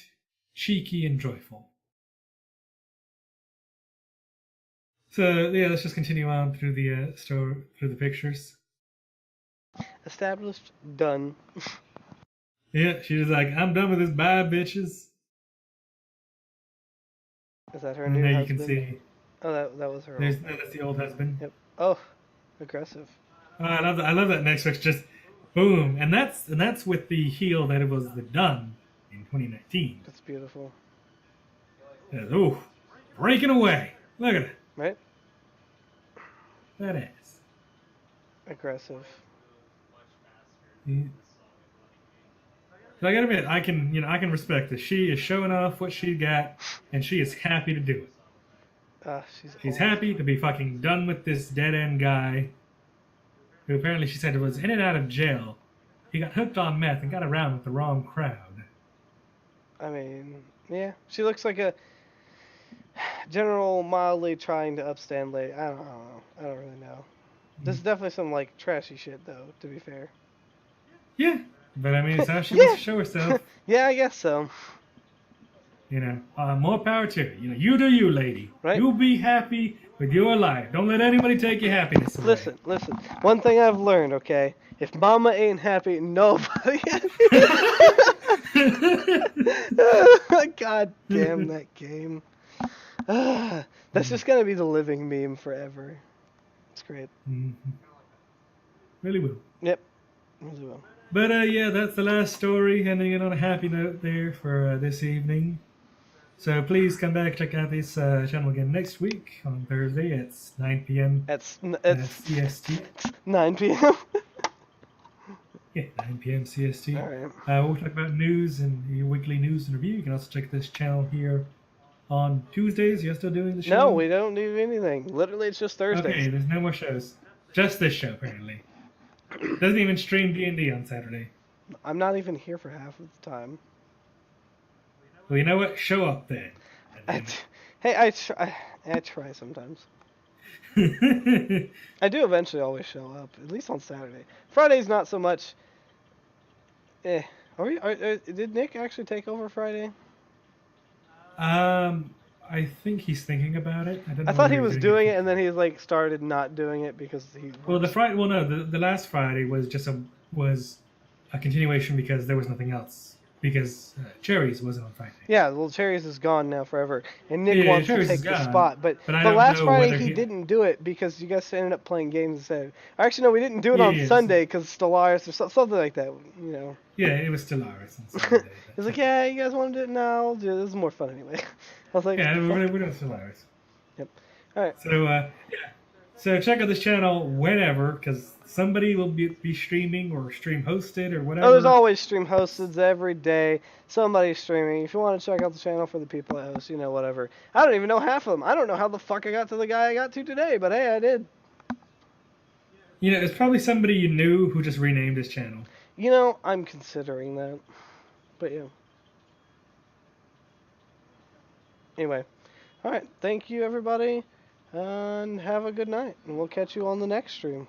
cheeky, and joyful. So yeah, let's just continue on through the through the pictures. Established. Done. Yeah, she was like, I'm done with this, bye, bitches. Is that her And new there husband? you can see. Oh, that was her. That's the old husband. Yep. Oh, aggressive. Oh, I love that next picture. Just boom, and that's with the heel that it was the done in 2019. That's beautiful. Ooh, breaking away. Look at it. Right? That ass. Aggressive. Yeah. So I gotta admit, I can respect this. She is showing off what she got, and she is happy to do it. She's old. happy to be fucking done with this dead end guy, who apparently she said was in and out of jail. He got hooked on meth and got around with the wrong crowd. I mean, yeah, she looks like a general mildly trying to upstand lady. I don't know. I don't really know. This is definitely some like trashy shit though. To be fair. Yeah, but I mean, it's how she Yeah. wants to show herself. Yeah, I guess so. You know, more power to her. You know, you do you, lady. Right? You be happy with your life. Don't let anybody take your happiness away. Listen. One thing I've learned, okay? If mama ain't happy, nobody God damn that game. That's just gonna be the living meme forever. It's great. Mhm. Really will. Yep. Really will. But yeah, that's the last story. Ending it on a happy note there for this evening. So please come back, check out this channel again next week on Thursday at 9 p.m. It's CST. 9 p.m. Yeah, 9 p.m. CST. All right. We'll talk about news and your weekly news and review. You can also check this channel here on Tuesdays. You're still doing the show? No, we don't do anything. Literally, it's just Thursdays. Okay, there's no more shows. Just this show, apparently. Doesn't even stream D&D on Saturday. I'm not even here for half of the time. Well, you know what? Show up then. Hey, I try sometimes. I do eventually always show up, at least on Saturday. Friday's not so much. Did Nick actually take over Friday? I think he's thinking about it. I don't know I thought he whether was he's doing it, and then he like started not doing it because he. Well, the last Friday was just a continuation because there was nothing else. Because Cherries wasn't on Friday. Yeah, well, Cherries is gone now forever, and Nick wants to Cherries take is the gone, spot. But I the don't last know Friday whether he didn't do it because you guys ended up playing games instead. Actually, no, we didn't do it on Yeah, Sunday because Stellaris or something like that. You know. Yeah, it was Stellaris on Sunday. He's like, yeah, you guys want to do it now? I'll do it. This is more fun anyway. I was like, Yeah, "Fuck." we're doing Stellaris. Yep. All right. So yeah, so check out this channel whenever, because somebody will be streaming or stream hosted or whatever. Oh, there's always stream hosted every day. Somebody's streaming. If you want to check out the channel for the people that host, whatever. I don't even know half of them. I don't know how the fuck I got to the guy I got to today, but hey, I did. It's probably somebody you knew who just renamed his channel. I'm considering that. But yeah. Anyway. Alright, thank you everybody. And have a good night. And we'll catch you on the next stream.